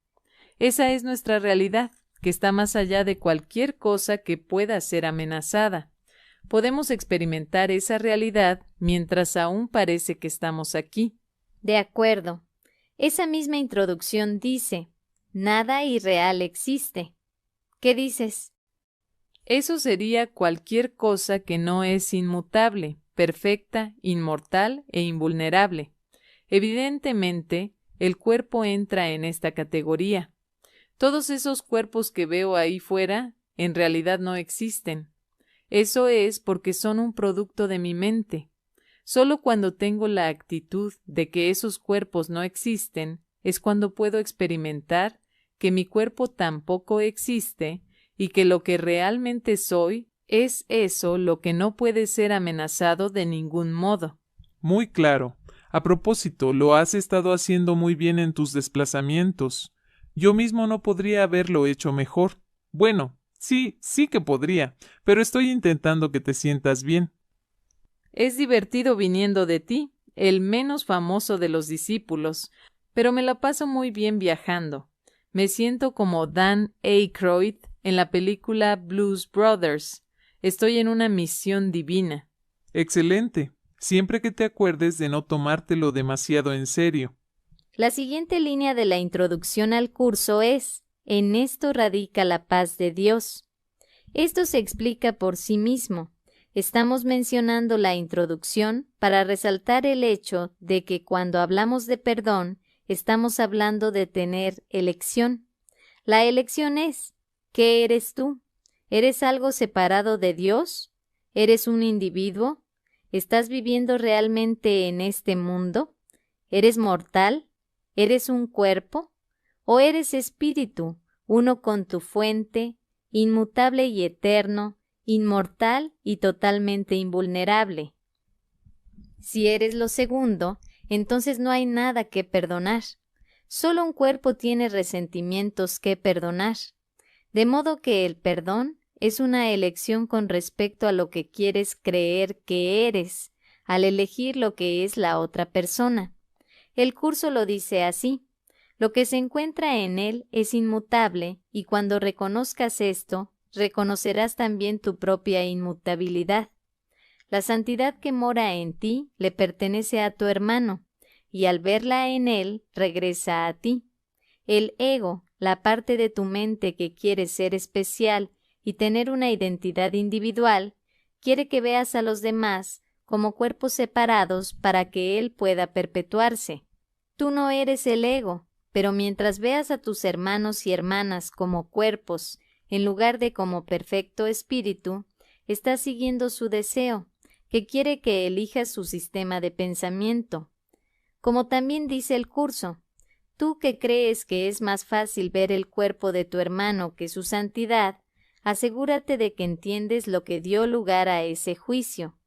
Esa es nuestra realidad, que está más allá de cualquier cosa que pueda ser amenazada. Podemos experimentar esa realidad mientras aún parece que estamos aquí. De acuerdo. Esa misma introducción dice: nada irreal existe. ¿Qué dices? Eso sería cualquier cosa que no es inmutable, perfecta, inmortal e invulnerable. Evidentemente, el cuerpo entra en esta categoría. Todos esos cuerpos que veo ahí fuera en realidad no existen. Eso es porque son un producto de mi mente. Solo cuando tengo la actitud de que esos cuerpos no existen es cuando puedo experimentar que mi cuerpo tampoco existe y que lo que realmente soy es eso lo que no puede ser amenazado de ningún modo. Muy claro. A propósito, lo has estado haciendo muy bien en tus desplazamientos. Yo mismo no podría haberlo hecho mejor. Bueno, sí que podría, pero estoy intentando que te sientas bien. Es divertido viniendo de ti, el menos famoso de los discípulos, pero me la paso muy bien viajando. Me siento como Dan Aykroyd en la película Blues Brothers. Estoy en una misión divina. Excelente. Siempre que te acuerdes de no tomártelo demasiado en serio. La siguiente línea de la introducción al curso es: en esto radica la paz de Dios. Esto se explica por sí mismo. Estamos mencionando la introducción para resaltar el hecho de que cuando hablamos de perdón, estamos hablando de tener elección. La elección es: ¿qué eres tú? ¿Eres algo separado de Dios? ¿Eres un individuo? ¿Estás viviendo realmente en este mundo? ¿Eres mortal? ¿Eres un cuerpo? ¿O eres espíritu, uno con tu fuente, inmutable y eterno, inmortal y totalmente invulnerable? Si eres lo segundo, entonces no hay nada que perdonar. Solo un cuerpo tiene resentimientos que perdonar. De modo que el perdón es una elección con respecto a lo que quieres creer que eres, al elegir lo que es la otra persona. El curso lo dice así: lo que se encuentra en él es inmutable, y cuando reconozcas esto, reconocerás también tu propia inmutabilidad. La santidad que mora en ti le pertenece a tu hermano, y al verla en él, regresa a ti. El ego, la parte de tu mente que quiere ser especial y tener una identidad individual, quiere que veas a los demás como cuerpos separados para que él pueda perpetuarse. Tú no eres el ego, pero mientras veas a tus hermanos y hermanas como cuerpos, en lugar de como perfecto espíritu, estás siguiendo su deseo, que quiere que elijas su sistema de pensamiento. Como también dice el curso, tú que crees que es más fácil ver el cuerpo de tu hermano que su santidad, asegúrate de que entiendes lo que dio lugar a ese juicio.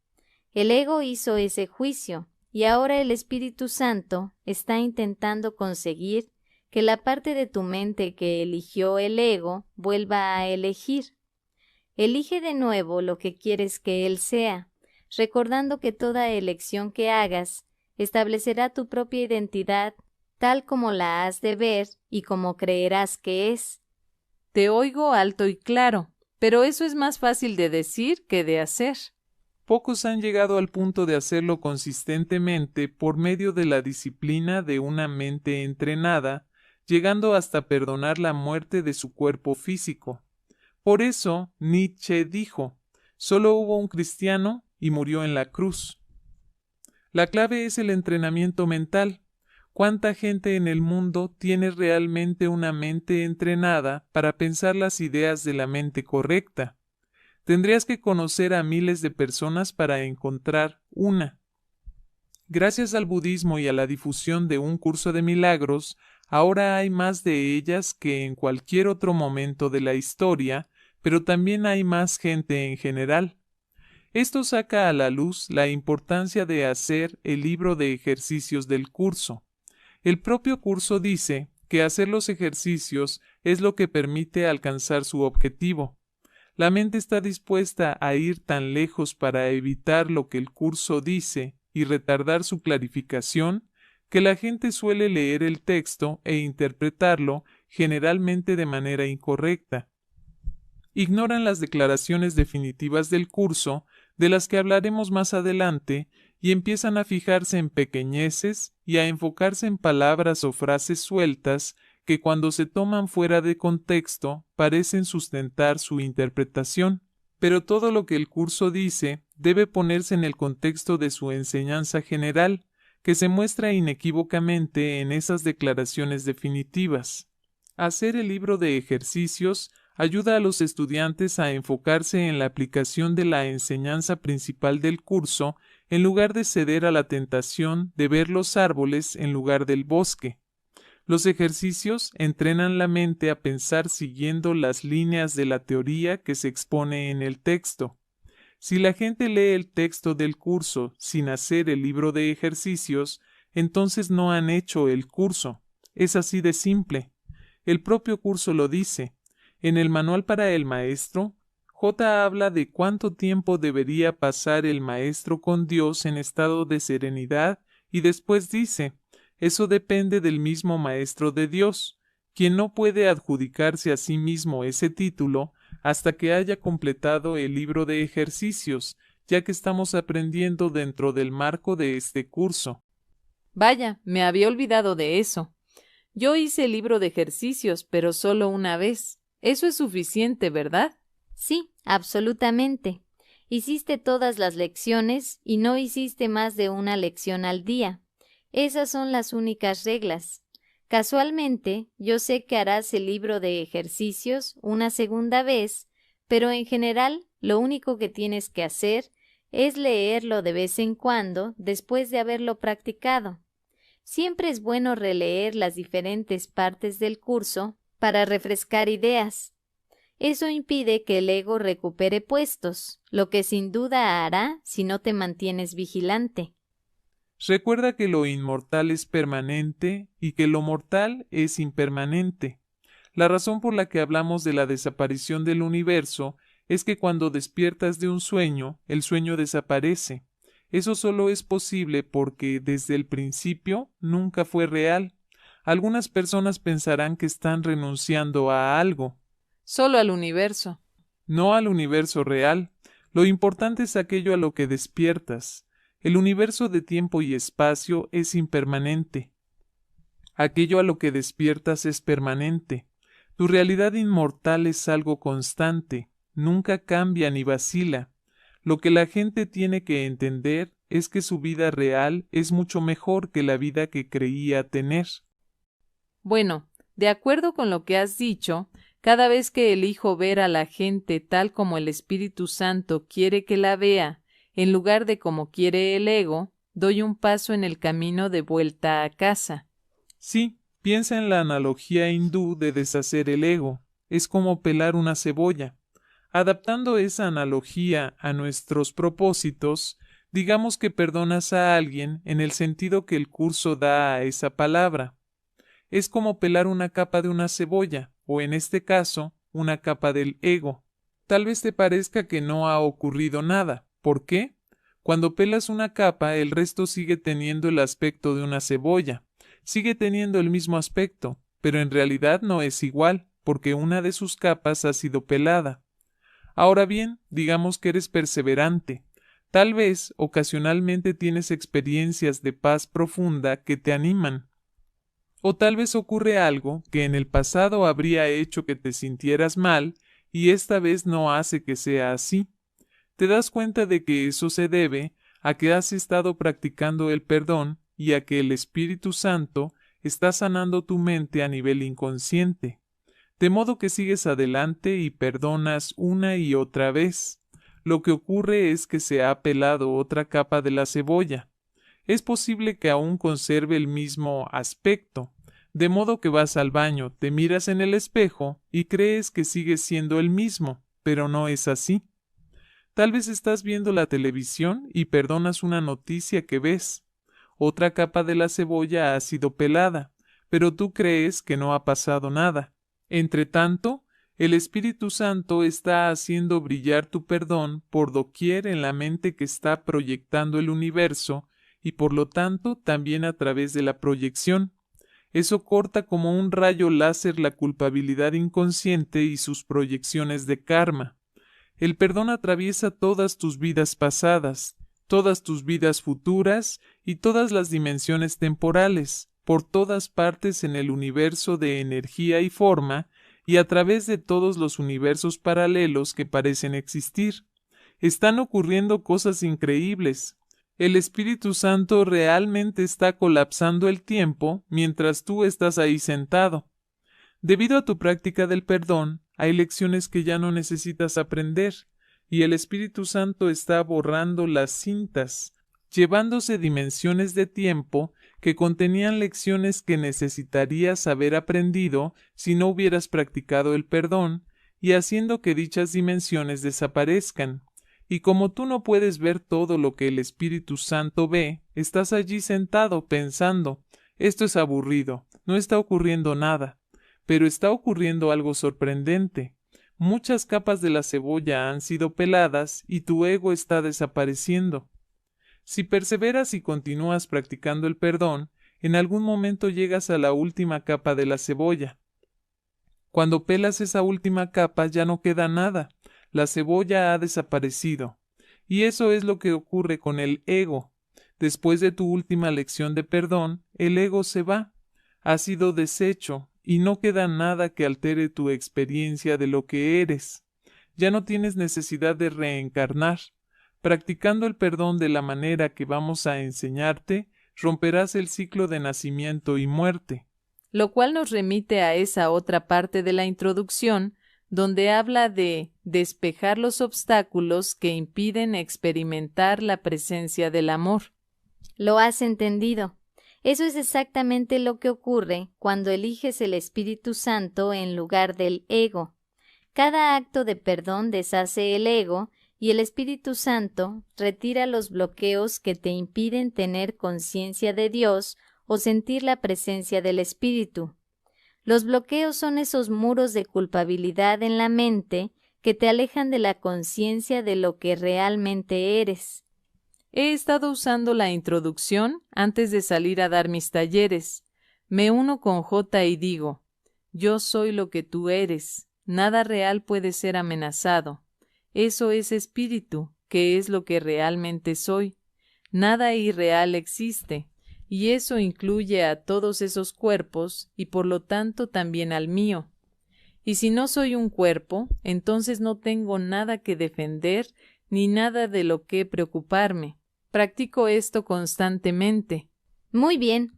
El ego hizo ese juicio, y ahora el Espíritu Santo está intentando conseguir que la parte de tu mente que eligió el ego vuelva a elegir. Elige de nuevo lo que quieres que él sea, recordando que toda elección que hagas establecerá tu propia identidad tal como la has de ver y como creerás que es. Te oigo alto y claro, pero eso es más fácil de decir que de hacer. Pocos han llegado al punto de hacerlo consistentemente por medio de la disciplina de una mente entrenada, llegando hasta perdonar la muerte de su cuerpo físico. Por eso Nietzsche dijo: solo hubo un cristiano y murió en la cruz. La clave es el entrenamiento mental. ¿Cuánta gente en el mundo tiene realmente una mente entrenada para pensar las ideas de la mente correcta? Tendrías que conocer a miles de personas para encontrar una. Gracias al budismo y a la difusión de un curso de milagros, ahora hay más de ellas que en cualquier otro momento de la historia, pero también hay más gente en general. Esto saca a la luz la importancia de hacer el libro de ejercicios del curso. El propio curso dice que hacer los ejercicios es lo que permite alcanzar su objetivo. La mente está dispuesta a ir tan lejos para evitar lo que el curso dice y retardar su clarificación, que la gente suele leer el texto e interpretarlo generalmente de manera incorrecta. Ignoran las declaraciones definitivas del curso, de las que hablaremos más adelante, y empiezan a fijarse en pequeñeces y a enfocarse en palabras o frases sueltas que cuando se toman fuera de contexto parecen sustentar su interpretación. Pero todo lo que el curso dice debe ponerse en el contexto de su enseñanza general, que se muestra inequívocamente en esas declaraciones definitivas. Hacer el libro de ejercicios ayuda a los estudiantes a enfocarse en la aplicación de la enseñanza principal del curso en lugar de ceder a la tentación de ver los árboles en lugar del bosque. Los ejercicios entrenan la mente a pensar siguiendo las líneas de la teoría que se expone en el texto. Si la gente lee el texto del curso sin hacer el libro de ejercicios, entonces no han hecho el curso. Es así de simple. El propio curso lo dice. En el manual para el maestro, J habla de cuánto tiempo debería pasar el maestro con Dios en estado de serenidad y después dice: eso depende del mismo maestro de Dios, quien no puede adjudicarse a sí mismo ese título hasta que haya completado el libro de ejercicios, ya que estamos aprendiendo dentro del marco de este curso. Vaya, me había olvidado de eso. Yo hice el libro de ejercicios, pero solo una vez. Eso es suficiente, ¿verdad? Sí, absolutamente. Hiciste todas las lecciones y no hiciste más de una lección al día. Esas son las únicas reglas. Casualmente, yo sé que harás el libro de ejercicios una segunda vez, pero en general lo único que tienes que hacer es leerlo de vez en cuando después de haberlo practicado. Siempre es bueno releer las diferentes partes del curso para refrescar ideas. Eso impide que el ego recupere puestos, lo que sin duda hará si no te mantienes vigilante. Recuerda que lo inmortal es permanente y que lo mortal es impermanente. La razón por la que hablamos de la desaparición del universo es que cuando despiertas de un sueño, el sueño desaparece. Eso solo es posible porque desde el principio nunca fue real. Algunas personas pensarán que están renunciando a algo. Solo al universo. No al universo real. Lo importante es aquello a lo que despiertas. El universo de tiempo y espacio es impermanente. Aquello a lo que despiertas es permanente. Tu realidad inmortal es algo constante, nunca cambia ni vacila. Lo que la gente tiene que entender es que su vida real es mucho mejor que la vida que creía tener. Bueno, de acuerdo con lo que has dicho, cada vez que elijo ver a la gente tal como el Espíritu Santo quiere que la vea, en lugar de como quiere el ego, doy un paso en el camino de vuelta a casa. Sí, piensa en la analogía hindú de deshacer el ego. Es como pelar una cebolla. Adaptando esa analogía a nuestros propósitos, digamos que perdonas a alguien en el sentido que el curso da a esa palabra. Es como pelar una capa de una cebolla, o en este caso, una capa del ego. Tal vez te parezca que no ha ocurrido nada. ¿Por qué? Cuando pelas una capa, el resto sigue teniendo el aspecto de una cebolla. Sigue teniendo el mismo aspecto, pero en realidad no es igual, porque una de sus capas ha sido pelada. Ahora bien, digamos que eres perseverante. Tal vez ocasionalmente tienes experiencias de paz profunda que te animan. O tal vez ocurre algo que en el pasado habría hecho que te sintieras mal y esta vez no hace que sea así. Te das cuenta de que eso se debe a que has estado practicando el perdón y a que el Espíritu Santo está sanando tu mente a nivel inconsciente. De modo que sigues adelante y perdonas una y otra vez. Lo que ocurre es que se ha pelado otra capa de la cebolla. Es posible que aún conserve el mismo aspecto, de modo que vas al baño, te miras en el espejo y crees que sigues siendo el mismo, pero no es así. Tal vez estás viendo la televisión y perdonas una noticia que ves. Otra capa de la cebolla ha sido pelada, pero tú crees que no ha pasado nada. Entretanto, el Espíritu Santo está haciendo brillar tu perdón por doquier en la mente que está proyectando el universo y por lo tanto también a través de la proyección. Eso corta como un rayo láser la culpabilidad inconsciente y sus proyecciones de karma. El perdón atraviesa todas tus vidas pasadas, todas tus vidas futuras y todas las dimensiones temporales, por todas partes en el universo de energía y forma, y a través de todos los universos paralelos que parecen existir. Están ocurriendo cosas increíbles. El Espíritu Santo realmente está colapsando el tiempo mientras tú estás ahí sentado. Debido a tu práctica del perdón, hay lecciones que ya no necesitas aprender, y el Espíritu Santo está borrando las cintas, llevándose dimensiones de tiempo que contenían lecciones que necesitarías haber aprendido si no hubieras practicado el perdón, y haciendo que dichas dimensiones desaparezcan. Y como tú no puedes ver todo lo que el Espíritu Santo ve, estás allí sentado pensando, esto es aburrido, no está ocurriendo nada. Pero está ocurriendo algo sorprendente. Muchas capas de la cebolla han sido peladas y tu ego está desapareciendo. Si perseveras y continúas practicando el perdón, en algún momento llegas a la última capa de la cebolla. Cuando pelas esa última capa ya no queda nada. La cebolla ha desaparecido. Y eso es lo que ocurre con el ego. Después de tu última lección de perdón, el ego se va, ha sido deshecho y no queda nada que altere tu experiencia de lo que eres. Ya no tienes necesidad de reencarnar. Practicando el perdón de la manera que vamos a enseñarte, romperás el ciclo de nacimiento y muerte. Lo cual nos remite a esa otra parte de la introducción, donde habla de despejar los obstáculos que impiden experimentar la presencia del amor. Lo has entendido. Eso es exactamente lo que ocurre cuando eliges el Espíritu Santo en lugar del ego. Cada acto de perdón deshace el ego y el Espíritu Santo retira los bloqueos que te impiden tener conciencia de Dios o sentir la presencia del Espíritu. Los bloqueos son esos muros de culpabilidad en la mente que te alejan de la conciencia de lo que realmente eres. He estado usando la introducción antes de salir a dar mis talleres. Me uno con J y digo, yo soy lo que tú eres, nada real puede ser amenazado. Eso es espíritu, que es lo que realmente soy. Nada irreal existe, y eso incluye a todos esos cuerpos y por lo tanto también al mío. Y si no soy un cuerpo, entonces no tengo nada que defender ni nada de lo que preocuparme. Practico esto constantemente. Muy bien.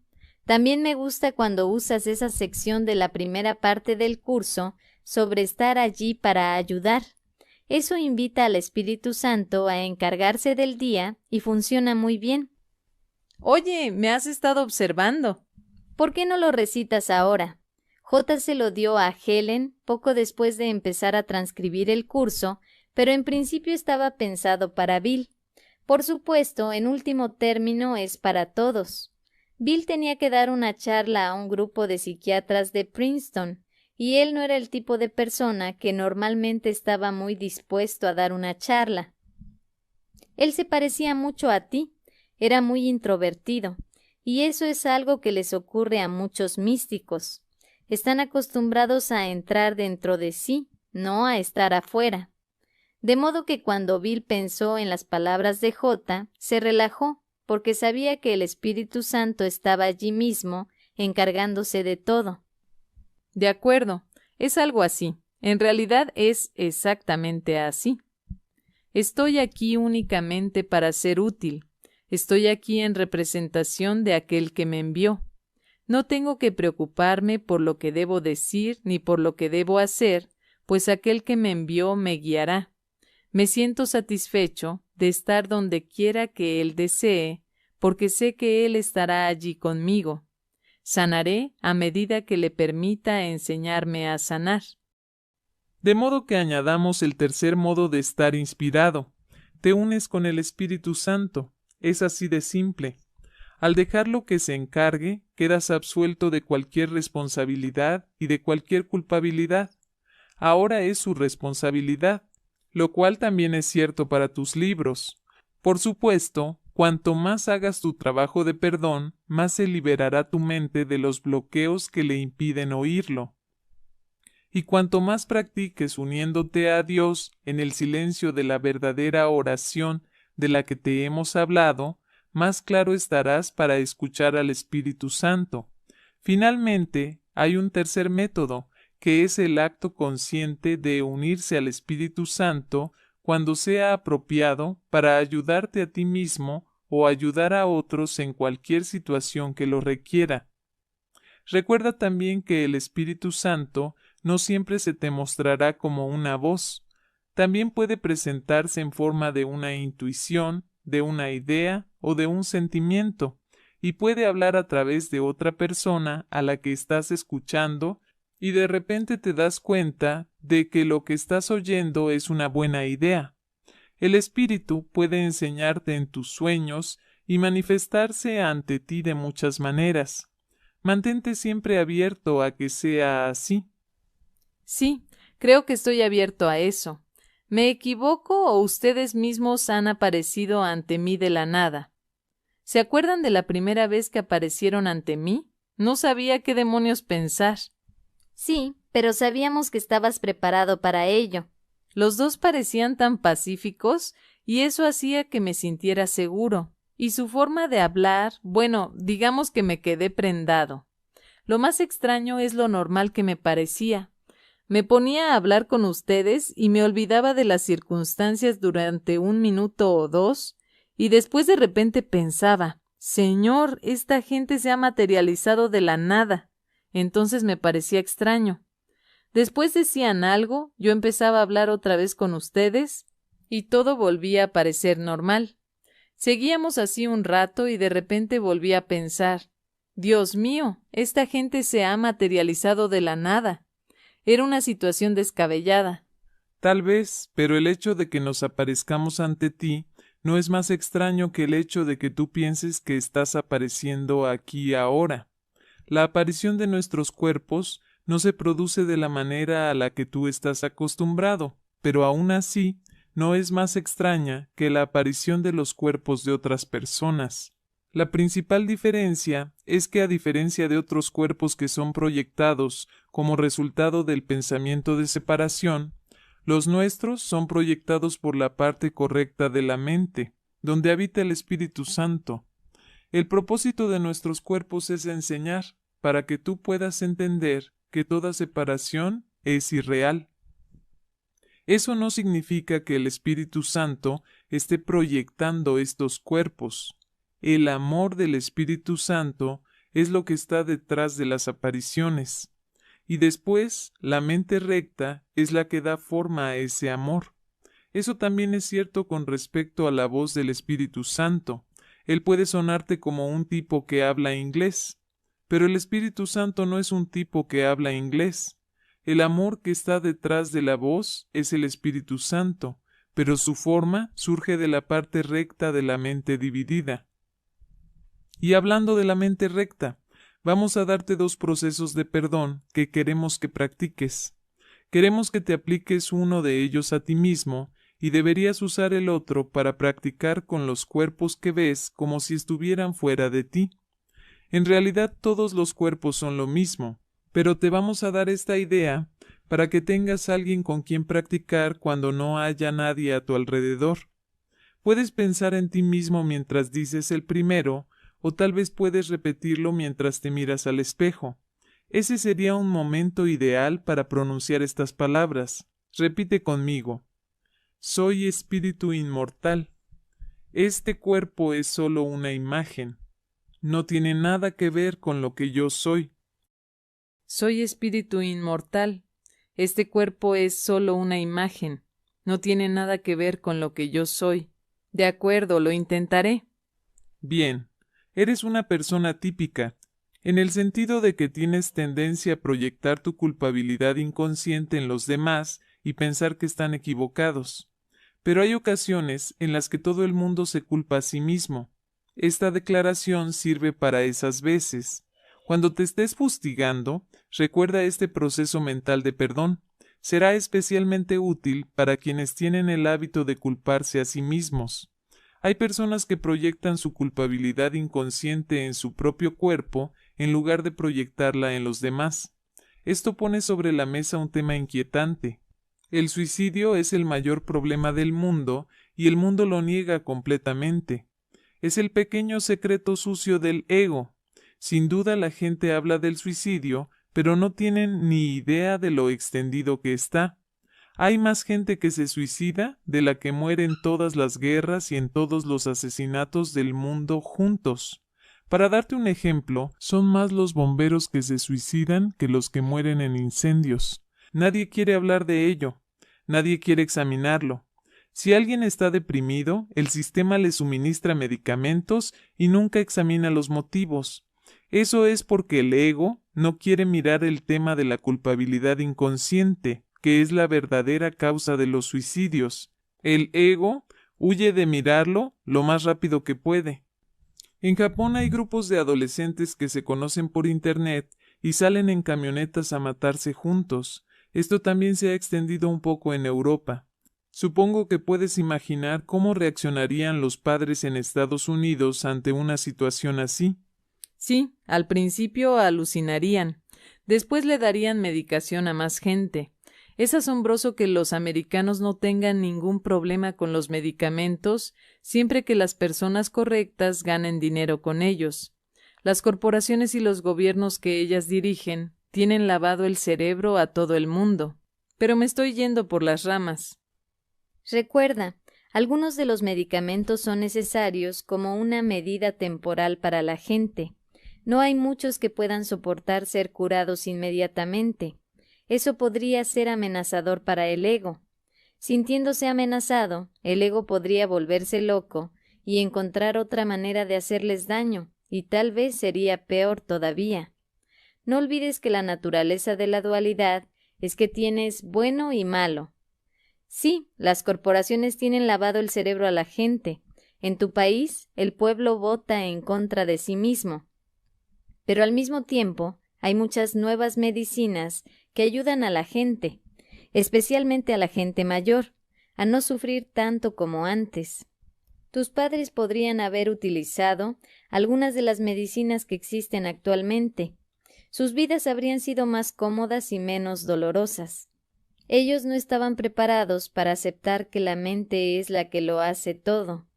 También me gusta cuando usas esa sección de la primera parte del curso sobre estar allí para ayudar. Eso invita al Espíritu Santo a encargarse del día y funciona muy bien. Oye, me has estado observando. ¿Por qué no lo recitas ahora? J se lo dio a Helen poco después de empezar a transcribir el curso, pero en principio estaba pensado para Bill. Por supuesto, en último término es para todos. Bill tenía que dar una charla a un grupo de psiquiatras de Princeton, y él no era el tipo de persona que normalmente estaba muy dispuesto a dar una charla. Él se parecía mucho a ti, era muy introvertido, y eso es algo que les ocurre a muchos místicos. Están acostumbrados a entrar dentro de sí, no a estar afuera. De modo que cuando Bill pensó en las palabras de J, se relajó, porque sabía que el Espíritu Santo estaba allí mismo, encargándose de todo. De acuerdo, es algo así. En realidad es exactamente así. Estoy aquí únicamente para ser útil. Estoy aquí en representación de aquel que me envió. No tengo que preocuparme por lo que debo decir ni por lo que debo hacer, pues aquel que me envió me guiará. Me siento satisfecho de estar donde quiera que Él desee, porque sé que Él estará allí conmigo. Sanaré a medida que le permita enseñarme a sanar. De modo que añadamos el tercer modo de estar inspirado. Te unes con el Espíritu Santo. Es así de simple. Al dejarlo que se encargue, quedas absuelto de cualquier responsabilidad y de cualquier culpabilidad. Ahora es su responsabilidad, lo cual también es cierto para tus libros. Por supuesto, cuanto más hagas tu trabajo de perdón, más se liberará tu mente de los bloqueos que le impiden oírlo. Y cuanto más practiques uniéndote a Dios en el silencio de la verdadera oración de la que te hemos hablado, más claro estarás para escuchar al Espíritu Santo. Finalmente, hay un tercer método, que es el acto consciente de unirse al Espíritu Santo cuando sea apropiado para ayudarte a ti mismo o ayudar a otros en cualquier situación que lo requiera. Recuerda también que el Espíritu Santo no siempre se te mostrará como una voz. También puede presentarse en forma de una intuición, de una idea o de un sentimiento, y puede hablar a través de otra persona a la que estás escuchando, y de repente te das cuenta de que lo que estás oyendo es una buena idea. El Espíritu puede enseñarte en tus sueños y manifestarse ante ti de muchas maneras. Mantente siempre abierto a que sea así. Sí, creo que estoy abierto a eso. ¿Me equivoco o ustedes mismos han aparecido ante mí de la nada? ¿Se acuerdan de la primera vez que aparecieron ante mí? No sabía qué demonios pensar. Sí, pero sabíamos que estabas preparado para ello. Los dos parecían tan pacíficos y eso hacía que me sintiera seguro. Y su forma de hablar, bueno, digamos que me quedé prendado. Lo más extraño es lo normal que me parecía. Me ponía a hablar con ustedes y me olvidaba de las circunstancias durante 1 minuto o 2, y después de repente pensaba, Señor, esta gente se ha materializado de la nada. Entonces me parecía extraño. Después decían algo, yo empezaba a hablar otra vez con ustedes, y todo volvía a parecer normal. Seguíamos así un rato y de repente volví a pensar, Dios mío, esta gente se ha materializado de la nada. Era una situación descabellada. Tal vez, pero el hecho de que nos aparezcamos ante ti no es más extraño que el hecho de que tú pienses que estás apareciendo aquí ahora. La aparición de nuestros cuerpos no se produce de la manera a la que tú estás acostumbrado, pero aún así no es más extraña que la aparición de los cuerpos de otras personas. La principal diferencia es que, a diferencia de otros cuerpos que son proyectados como resultado del pensamiento de separación, los nuestros son proyectados por la parte correcta de la mente, donde habita el Espíritu Santo. El propósito de nuestros cuerpos es enseñar, para que tú puedas entender que toda separación es irreal. Eso no significa que el Espíritu Santo esté proyectando estos cuerpos. El amor del Espíritu Santo es lo que está detrás de las apariciones. Y después, la mente recta es la que da forma a ese amor. Eso también es cierto con respecto a la voz del Espíritu Santo. Él puede sonarte como un tipo que habla inglés, pero el Espíritu Santo no es un tipo que habla inglés. El amor que está detrás de la voz es el Espíritu Santo, pero su forma surge de la parte recta de la mente dividida. Y hablando de la mente recta, vamos a darte 2 procesos de perdón que queremos que practiques. Queremos que te apliques uno de ellos a ti mismo y deberías usar el otro para practicar con los cuerpos que ves como si estuvieran fuera de ti. En realidad todos los cuerpos son lo mismo, pero te vamos a dar esta idea para que tengas alguien con quien practicar cuando no haya nadie a tu alrededor. Puedes pensar en ti mismo mientras dices el primero, o tal vez puedes repetirlo mientras te miras al espejo. Ese sería un momento ideal para pronunciar estas palabras. Repite conmigo. Soy espíritu inmortal. Este cuerpo es solo una imagen. No tiene nada que ver con lo que yo soy. Soy espíritu inmortal. Este cuerpo es solo una imagen. No tiene nada que ver con lo que yo soy. De acuerdo, lo intentaré. Bien, eres una persona típica, en el sentido de que tienes tendencia a proyectar tu culpabilidad inconsciente en los demás y pensar que están equivocados. Pero hay ocasiones en las que todo el mundo se culpa a sí mismo. Esta declaración sirve para esas veces. Cuando te estés fustigando, recuerda este proceso mental de perdón. Será especialmente útil para quienes tienen el hábito de culparse a sí mismos. Hay personas que proyectan su culpabilidad inconsciente en su propio cuerpo en lugar de proyectarla en los demás. Esto pone sobre la mesa un tema inquietante. El suicidio es el mayor problema del mundo y el mundo lo niega completamente. Es el pequeño secreto sucio del ego. Sin duda la gente habla del suicidio, pero no tienen ni idea de lo extendido que está. Hay más gente que se suicida de la que muere en todas las guerras y en todos los asesinatos del mundo juntos. Para darte un ejemplo, son más los bomberos que se suicidan que los que mueren en incendios. Nadie quiere hablar de ello. Nadie quiere examinarlo. Si alguien está deprimido, el sistema le suministra medicamentos y nunca examina los motivos. Eso es porque el ego no quiere mirar el tema de la culpabilidad inconsciente, que es la verdadera causa de los suicidios. El ego huye de mirarlo lo más rápido que puede. En Japón hay grupos de adolescentes que se conocen por internet y salen en camionetas a matarse juntos. Esto también se ha extendido un poco en Europa. Supongo que puedes imaginar cómo reaccionarían los padres en Estados Unidos ante una situación así. Sí, al principio alucinarían. Después le darían medicación a más gente. Es asombroso que los americanos no tengan ningún problema con los medicamentos siempre que las personas correctas ganen dinero con ellos. Las corporaciones y los gobiernos que ellas dirigen tienen lavado el cerebro a todo el mundo. Pero me estoy yendo por las ramas. Recuerda, algunos de los medicamentos son necesarios como una medida temporal para la gente. No hay muchos que puedan soportar ser curados inmediatamente. Eso podría ser amenazador para el ego. Sintiéndose amenazado, el ego podría volverse loco y encontrar otra manera de hacerles daño, y tal vez sería peor todavía. No olvides que la naturaleza de la dualidad es que tienes bueno y malo. Sí, las corporaciones tienen lavado el cerebro a la gente. En tu país, el pueblo vota en contra de sí mismo. Pero al mismo tiempo, hay muchas nuevas medicinas que ayudan a la gente, especialmente a la gente mayor, a no sufrir tanto como antes. Tus padres podrían haber utilizado algunas de las medicinas que existen actualmente. Sus vidas habrían sido más cómodas y menos dolorosas. Ellos no estaban preparados para aceptar que la mente es la que lo hace todo.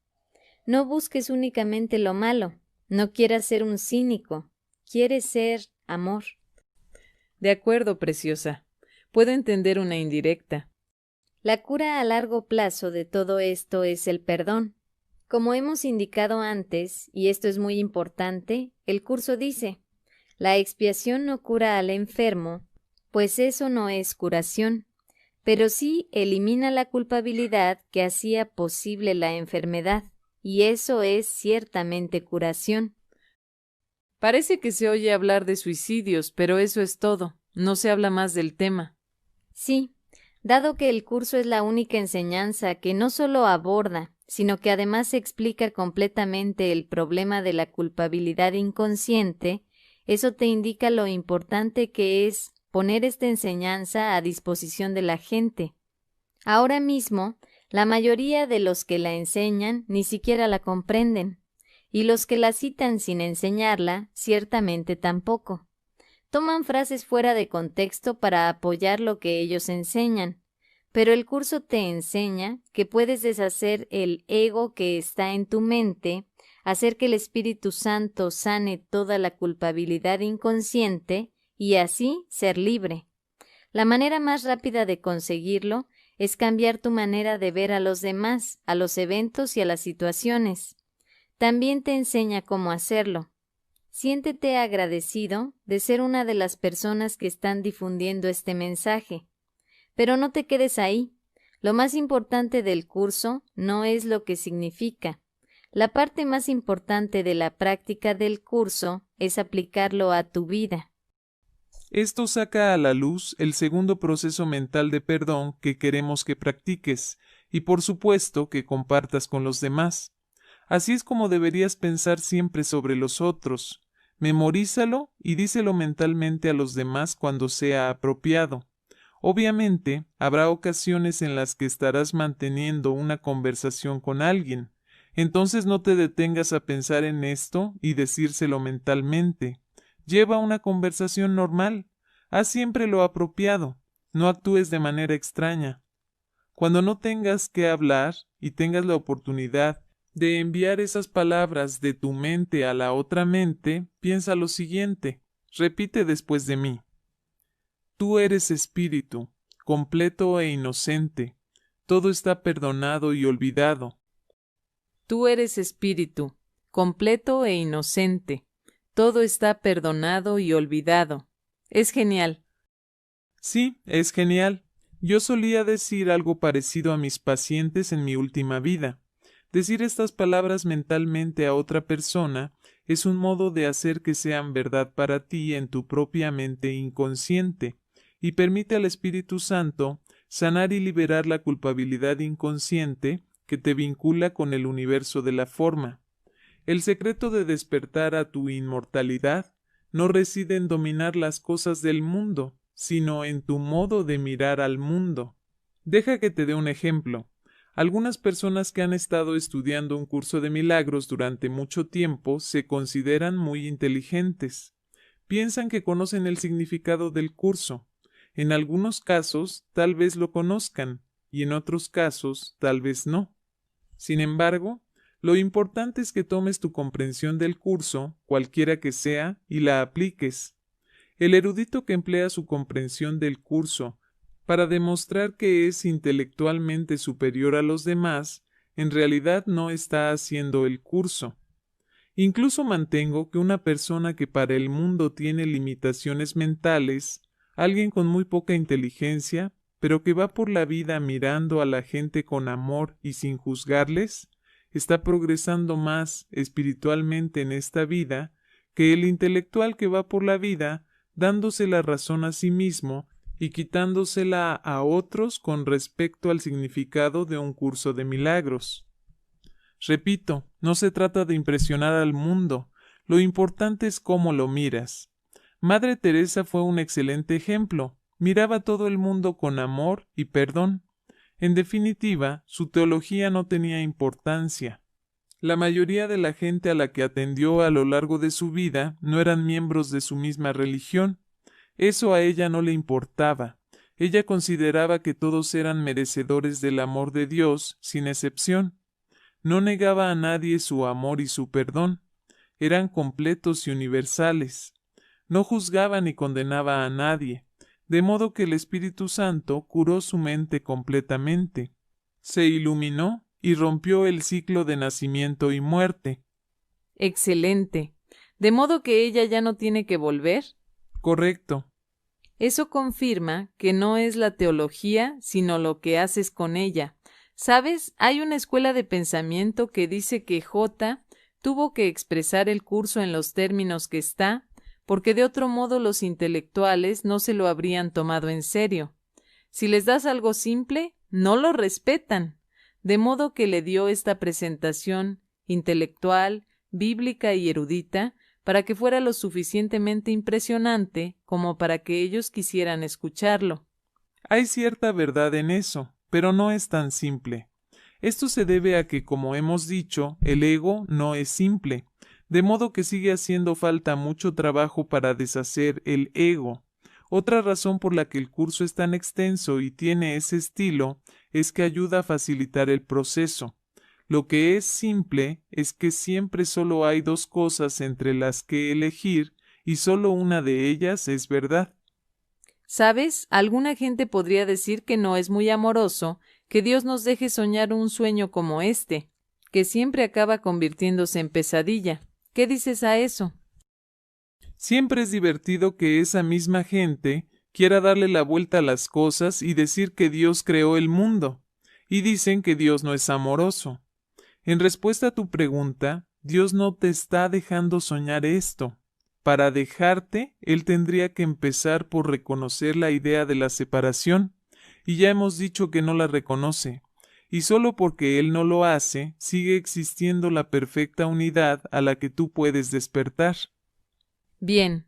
No busques únicamente lo malo. No quieras ser un cínico. Quieres ser amor. De acuerdo, preciosa. Puedo entender una indirecta. La cura a largo plazo de todo esto es el perdón. Como hemos indicado antes, y esto es muy importante, el curso dice: la expiación no cura al enfermo, pues eso no es curación, pero sí elimina la culpabilidad que hacía posible la enfermedad, y eso es ciertamente curación. Parece que se oye hablar de suicidios, pero eso es todo. No se habla más del tema. Sí, dado que el curso es la única enseñanza que no solo aborda, sino que además explica completamente el problema de la culpabilidad inconsciente, eso te indica lo importante que es poner esta enseñanza a disposición de la gente. Ahora mismo, la mayoría de los que la enseñan ni siquiera la comprenden, y los que la citan sin enseñarla, ciertamente tampoco. Toman frases fuera de contexto para apoyar lo que ellos enseñan, pero el curso te enseña que puedes deshacer el ego que está en tu mente, hacer que el Espíritu Santo sane toda la culpabilidad inconsciente y así ser libre. La manera más rápida de conseguirlo es cambiar tu manera de ver a los demás, a los eventos y a las situaciones. También te enseña cómo hacerlo. Siéntete agradecido de ser una de las personas que están difundiendo este mensaje. Pero no te quedes ahí. Lo más importante del curso no es lo que significa. La parte más importante de la práctica del curso es aplicarlo a tu vida. Esto saca a la luz el segundo proceso mental de perdón que queremos que practiques y por supuesto que compartas con los demás. Así es como deberías pensar siempre sobre los otros. Memorízalo y díselo mentalmente a los demás cuando sea apropiado. Obviamente, habrá ocasiones en las que estarás manteniendo una conversación con alguien. Entonces no te detengas a pensar en esto y decírselo mentalmente. Lleva una conversación normal. Haz siempre lo apropiado. No actúes de manera extraña. Cuando no tengas que hablar y tengas la oportunidad de enviar esas palabras de tu mente a la otra mente, piensa lo siguiente. Repite después de mí. Tú eres espíritu, completo e inocente. Todo está perdonado y olvidado. Tú eres espíritu, completo e inocente. Todo está perdonado y olvidado. Es genial. Sí, es genial. Yo solía decir algo parecido a mis pacientes en mi última vida. Decir estas palabras mentalmente a otra persona es un modo de hacer que sean verdad para ti en tu propia mente inconsciente y permite al Espíritu Santo sanar y liberar la culpabilidad inconsciente que te vincula con el universo de la forma. El secreto de despertar a tu inmortalidad no reside en dominar las cosas del mundo, sino en tu modo de mirar al mundo. Deja que te dé un ejemplo. Algunas personas que han estado estudiando un curso de milagros durante mucho tiempo se consideran muy inteligentes. Piensan que conocen el significado del curso. En algunos casos tal vez lo conozcan y en otros casos tal vez no. Sin embargo, lo importante es que tomes tu comprensión del curso, cualquiera que sea, y la apliques. El erudito que emplea su comprensión del curso para demostrar que es intelectualmente superior a los demás, en realidad no está haciendo el curso. Incluso mantengo que una persona que para el mundo tiene limitaciones mentales, alguien con muy poca inteligencia, pero que va por la vida mirando a la gente con amor y sin juzgarles, está progresando más espiritualmente en esta vida que el intelectual que va por la vida dándose la razón a sí mismo y quitándosela a otros con respecto al significado de un curso de milagros. Repito, no se trata de impresionar al mundo, lo importante es cómo lo miras. Madre Teresa fue un excelente ejemplo, miraba a todo el mundo con amor y perdón. En definitiva, su teología no tenía importancia. La mayoría de la gente a la que atendió a lo largo de su vida no eran miembros de su misma religión. Eso a ella no le importaba. Ella consideraba que todos eran merecedores del amor de Dios, sin excepción. No negaba a nadie su amor y su perdón. Eran completos y universales. No juzgaba ni condenaba a nadie, de modo que el Espíritu Santo curó su mente completamente. Se iluminó y rompió el ciclo de nacimiento y muerte. Excelente. ¿De modo que ella ya no tiene que volver? Correcto. Eso confirma que no es la teología, sino lo que haces con ella. ¿Sabes? Hay una escuela de pensamiento que dice que J tuvo que expresar el curso en los términos que está, porque de otro modo los intelectuales no se lo habrían tomado en serio. Si les das algo simple, no lo respetan. De modo que le dio esta presentación intelectual, bíblica y erudita para que fuera lo suficientemente impresionante como para que ellos quisieran escucharlo. Hay cierta verdad en eso, pero no es tan simple. Esto se debe a que, como hemos dicho, el ego no es simple, de modo que sigue haciendo falta mucho trabajo para deshacer el ego. Otra razón por la que el curso es tan extenso y tiene ese estilo es que ayuda a facilitar el proceso. Lo que es simple es que siempre solo hay dos cosas entre las que elegir y solo una de ellas es verdad. ¿Sabes? Alguna gente podría decir que no es muy amoroso que Dios nos deje soñar un sueño como este, que siempre acaba convirtiéndose en pesadilla. ¿Qué dices a eso? Siempre es divertido que esa misma gente quiera darle la vuelta a las cosas y decir que Dios creó el mundo, y dicen que Dios no es amoroso. En respuesta a tu pregunta, Dios no te está dejando soñar esto. Para dejarte, Él tendría que empezar por reconocer la idea de la separación, y ya hemos dicho que no la reconoce, y solo porque Él no lo hace, sigue existiendo la perfecta unidad a la que tú puedes despertar. Bien,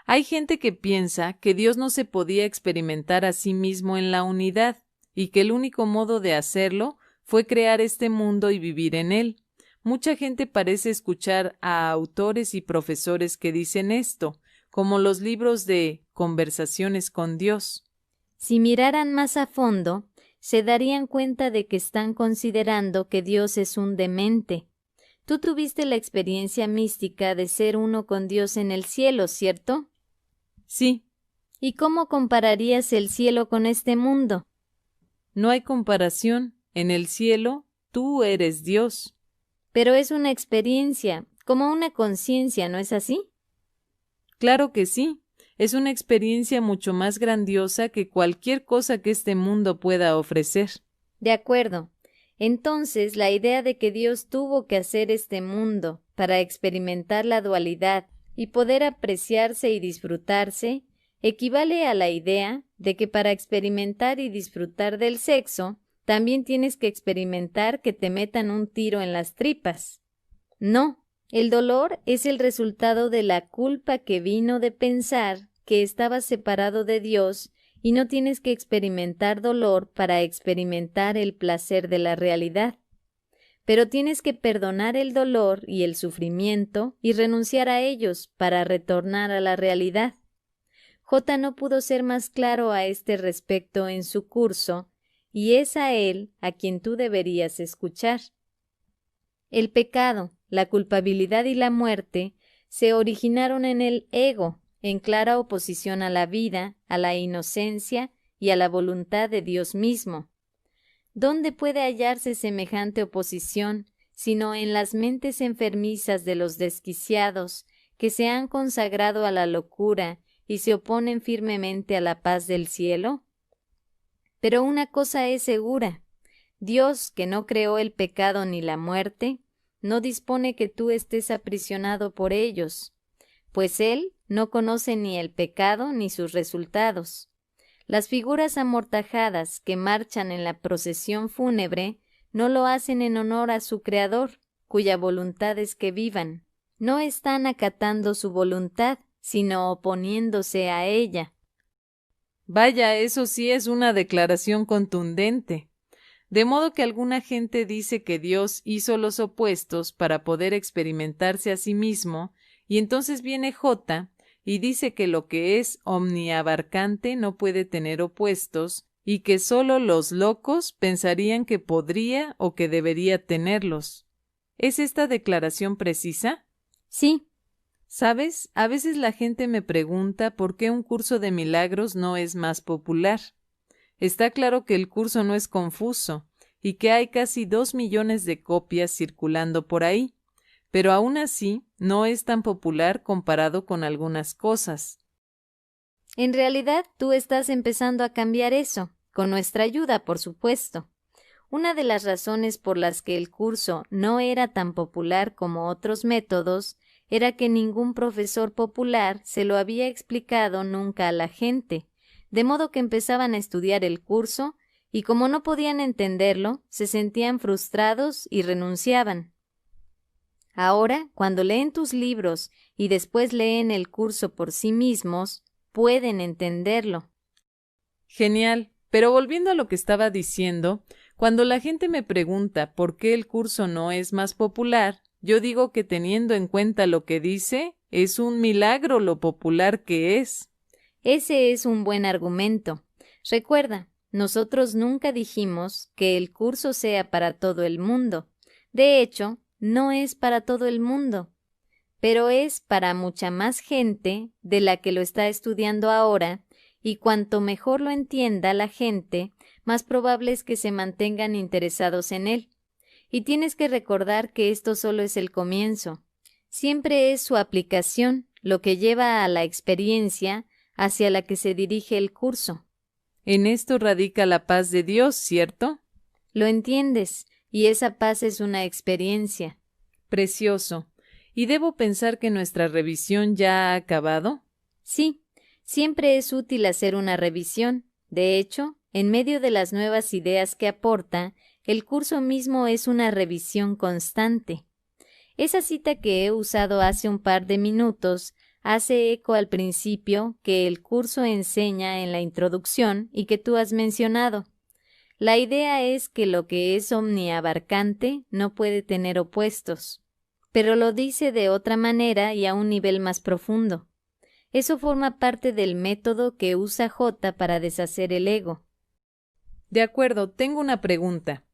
hay gente que piensa que Dios no se podía experimentar a sí mismo en la unidad, y que el único modo de hacerlo fue crear este mundo y vivir en él. Mucha gente parece escuchar a autores y profesores que dicen esto, como los libros de Conversaciones con Dios. Si miraran más a fondo, se darían cuenta de que están considerando que Dios es un demente. Tú tuviste la experiencia mística de ser uno con Dios en el cielo, ¿cierto? Sí. ¿Y cómo compararías el cielo con este mundo? No hay comparación. En el cielo, tú eres Dios. Pero es una experiencia, como una conciencia, ¿no es así? Claro que sí. Es una experiencia mucho más grandiosa que cualquier cosa que este mundo pueda ofrecer. De acuerdo. Entonces, la idea de que Dios tuvo que hacer este mundo para experimentar la dualidad y poder apreciarse y disfrutarse, equivale a la idea de que para experimentar y disfrutar del sexo, también tienes que experimentar que te metan un tiro en las tripas. No, el dolor es el resultado de la culpa que vino de pensar que estabas separado de Dios y no tienes que experimentar dolor para experimentar el placer de la realidad. Pero tienes que perdonar el dolor y el sufrimiento y renunciar a ellos para retornar a la realidad. J no pudo ser más claro a este respecto en su curso, y es a él a quien tú deberías escuchar. El pecado, la culpabilidad y la muerte se originaron en el ego, en clara oposición a la vida, a la inocencia y a la voluntad de Dios mismo. ¿Dónde puede hallarse semejante oposición, sino en las mentes enfermizas de los desquiciados, que se han consagrado a la locura y se oponen firmemente a la paz del cielo? Pero una cosa es segura: Dios, que no creó el pecado ni la muerte, no dispone que tú estés aprisionado por ellos, pues Él no conoce ni el pecado ni sus resultados. Las figuras amortajadas que marchan en la procesión fúnebre no lo hacen en honor a su Creador, cuya voluntad es que vivan. No están acatando su voluntad, sino oponiéndose a ella. Vaya, eso sí es una declaración contundente. De modo que alguna gente dice que Dios hizo los opuestos para poder experimentarse a sí mismo, y entonces viene J y dice que lo que es omniabarcante no puede tener opuestos, y que sólo los locos pensarían que podría o que debería tenerlos. ¿Es esta declaración precisa? Sí. ¿Sabes? A veces la gente me pregunta por qué un curso de milagros no es más popular. Está claro que el curso no es confuso y que hay casi 2 millones de copias circulando por ahí, pero aún así no es tan popular comparado con algunas cosas. En realidad, tú estás empezando a cambiar eso, con nuestra ayuda, por supuesto. Una de las razones por las que el curso no era tan popular como otros métodos era que ningún profesor popular se lo había explicado nunca a la gente, de modo que empezaban a estudiar el curso y como no podían entenderlo, se sentían frustrados y renunciaban. Ahora, cuando leen tus libros y después leen el curso por sí mismos, pueden entenderlo. Genial, pero volviendo a lo que estaba diciendo, cuando la gente me pregunta por qué el curso no es más popular, yo digo que teniendo en cuenta lo que dice, es un milagro lo popular que es. Ese es un buen argumento. Recuerda, nosotros nunca dijimos que el curso sea para todo el mundo. De hecho, no es para todo el mundo, pero es para mucha más gente de la que lo está estudiando ahora, y cuanto mejor lo entienda la gente, más probable es que se mantengan interesados en él. Y tienes que recordar que esto solo es el comienzo. Siempre es su aplicación lo que lleva a la experiencia hacia la que se dirige el curso. En esto radica la paz de Dios, ¿cierto? Lo entiendes, y esa paz es una experiencia. Precioso. ¿Y debo pensar que nuestra revisión ya ha acabado? Sí, siempre es útil hacer una revisión. De hecho, en medio de las nuevas ideas que aporta, el curso mismo es una revisión constante. Esa cita que he usado hace un par de minutos hace eco al principio que el curso enseña en la introducción y que tú has mencionado. La idea es que lo que es omniabarcante no puede tener opuestos, pero lo dice de otra manera y a un nivel más profundo. Eso forma parte del método que usa J para deshacer el ego. De acuerdo, tengo una pregunta.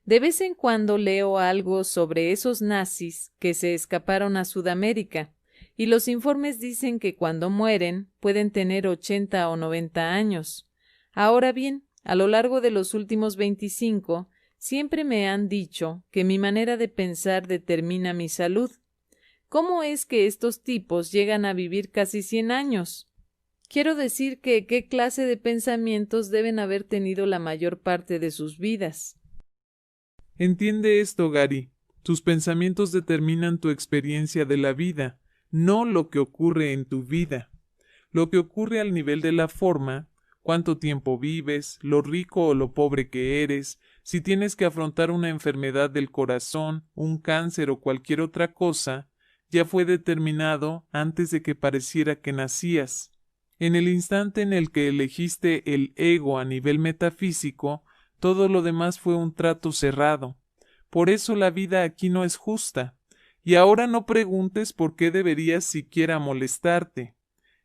De vez en cuando leo algo sobre esos nazis que se escaparon a Sudamérica, y los informes dicen que cuando mueren pueden tener 80 o 90 años. Ahora bien, a lo largo de los últimos 25, siempre me han dicho que mi manera de pensar determina mi salud. ¿Cómo es que estos tipos llegan a vivir casi 100 años? Quiero decir que ¿qué clase de pensamientos deben haber tenido la mayor parte de sus vidas? Entiende esto, Gary. Tus pensamientos determinan tu experiencia de la vida, no lo que ocurre en tu vida. Lo que ocurre al nivel de la forma, cuánto tiempo vives, lo rico o lo pobre que eres, si tienes que afrontar una enfermedad del corazón, un cáncer o cualquier otra cosa, ya fue determinado antes de que pareciera que nacías. En el instante en el que elegiste el ego a nivel metafísico, todo lo demás fue un trato cerrado. Por eso la vida aquí no es justa. Y ahora no preguntes por qué deberías siquiera molestarte.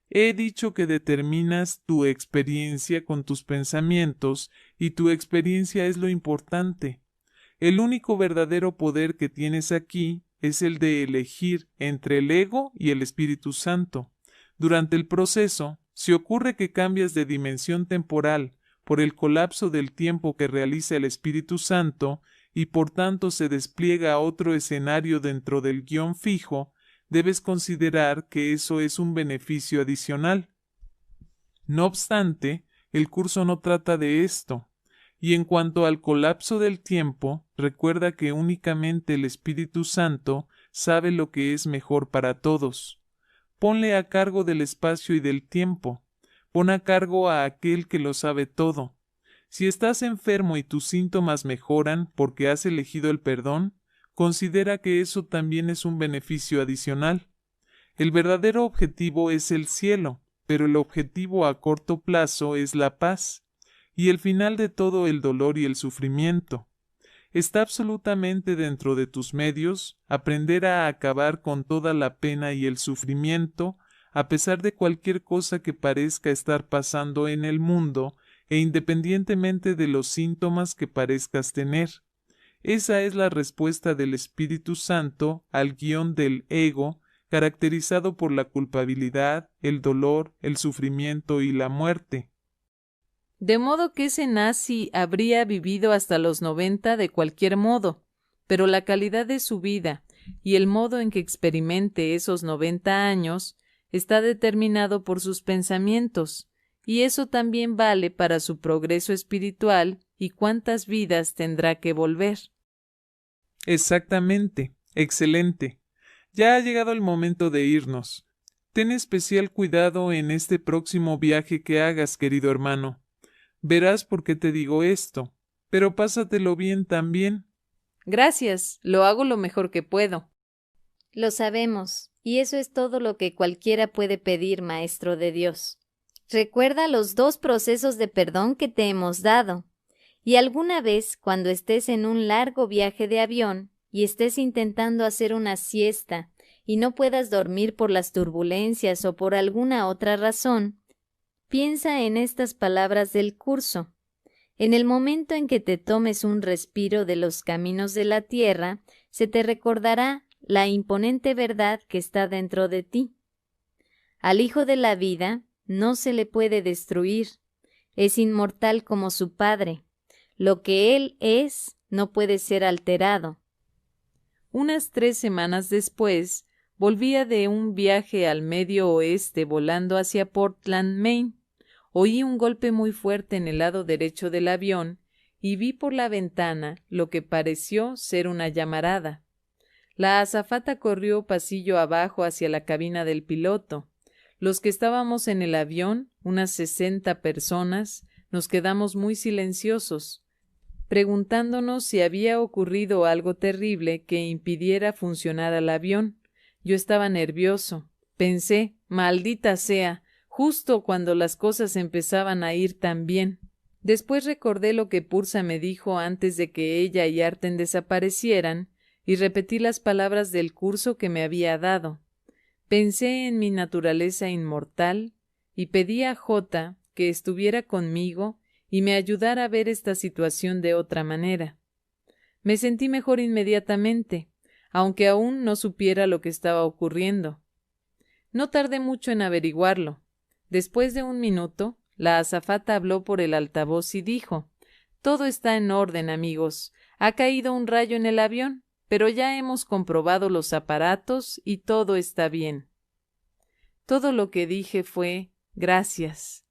He dicho que determinas tu experiencia con tus pensamientos y tu experiencia es lo importante. El único verdadero poder que tienes aquí es el de elegir entre el ego y el Espíritu Santo. Durante el proceso, si ocurre que cambias de dimensión temporal por el colapso del tiempo que realiza el Espíritu Santo y por tanto se despliega otro escenario dentro del guión fijo, debes considerar que eso es un beneficio adicional. No obstante, el curso no trata de esto. Y en cuanto al colapso del tiempo, recuerda que únicamente el Espíritu Santo sabe lo que es mejor para todos. Ponle a cargo del espacio y del tiempo. Pon a cargo a aquel que lo sabe todo. Si estás enfermo y tus síntomas mejoran porque has elegido el perdón, considera que eso también es un beneficio adicional. El verdadero objetivo es el cielo, pero el objetivo a corto plazo es la paz, y el final de todo el dolor y el sufrimiento. Está absolutamente dentro de tus medios aprender a acabar con toda la pena y el sufrimiento, a pesar de cualquier cosa que parezca estar pasando en el mundo e independientemente de los síntomas que parezcas tener. Esa es la respuesta del Espíritu Santo al guión del ego, caracterizado por la culpabilidad, el dolor, el sufrimiento y la muerte. De modo que ese nazi habría vivido hasta los 90 de cualquier modo, pero la calidad de su vida y el modo en que experimente esos 90 años está determinado por sus pensamientos, y eso también vale para su progreso espiritual y cuántas vidas tendrá que volver. Exactamente, excelente. Ya ha llegado el momento de irnos. Ten especial cuidado en este próximo viaje que hagas, querido hermano. Verás por qué te digo esto, pero pásatelo bien también. Gracias, lo hago lo mejor que puedo. Lo sabemos, y eso es todo lo que cualquiera puede pedir, Maestro de Dios. Recuerda los 2 procesos de perdón que te hemos dado. Y alguna vez, cuando estés en un largo viaje de avión y estés intentando hacer una siesta y no puedas dormir por las turbulencias o por alguna otra razón, piensa en estas palabras del curso. En el momento en que te tomes un respiro de los caminos de la tierra, se te recordará la imponente verdad que está dentro de ti. Al Hijo de la Vida no se le puede destruir, es inmortal como su Padre. Lo que Él es no puede ser alterado. Unas 3 semanas después, volvía de un viaje al medio oeste volando hacia Portland, Maine. Oí un golpe muy fuerte en el lado derecho del avión y vi por la ventana lo que pareció ser una llamarada. La azafata corrió pasillo abajo hacia la cabina del piloto. Los que estábamos en el avión, unas 60 personas, nos quedamos muy silenciosos, preguntándonos si había ocurrido algo terrible que impidiera funcionar al avión. Yo estaba nervioso. Pensé, maldita sea, justo cuando las cosas empezaban a ir tan bien. Después recordé lo que Pursa me dijo antes de que ella y Arten desaparecieran, y repetí las palabras del curso que me había dado. Pensé en mi naturaleza inmortal, y pedí a J que estuviera conmigo y me ayudara a ver esta situación de otra manera. Me sentí mejor inmediatamente, aunque aún no supiera lo que estaba ocurriendo. No tardé mucho en averiguarlo. Después de 1 minuto, la azafata habló por el altavoz y dijo: «Todo está en orden, amigos. Ha caído un rayo en el avión, pero ya hemos comprobado los aparatos y todo está bien». Todo lo que dije fue «gracias».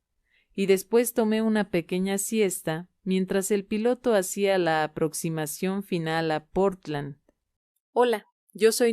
Y después tomé una pequeña siesta mientras el piloto hacía la aproximación final a Portland. Hola, yo soy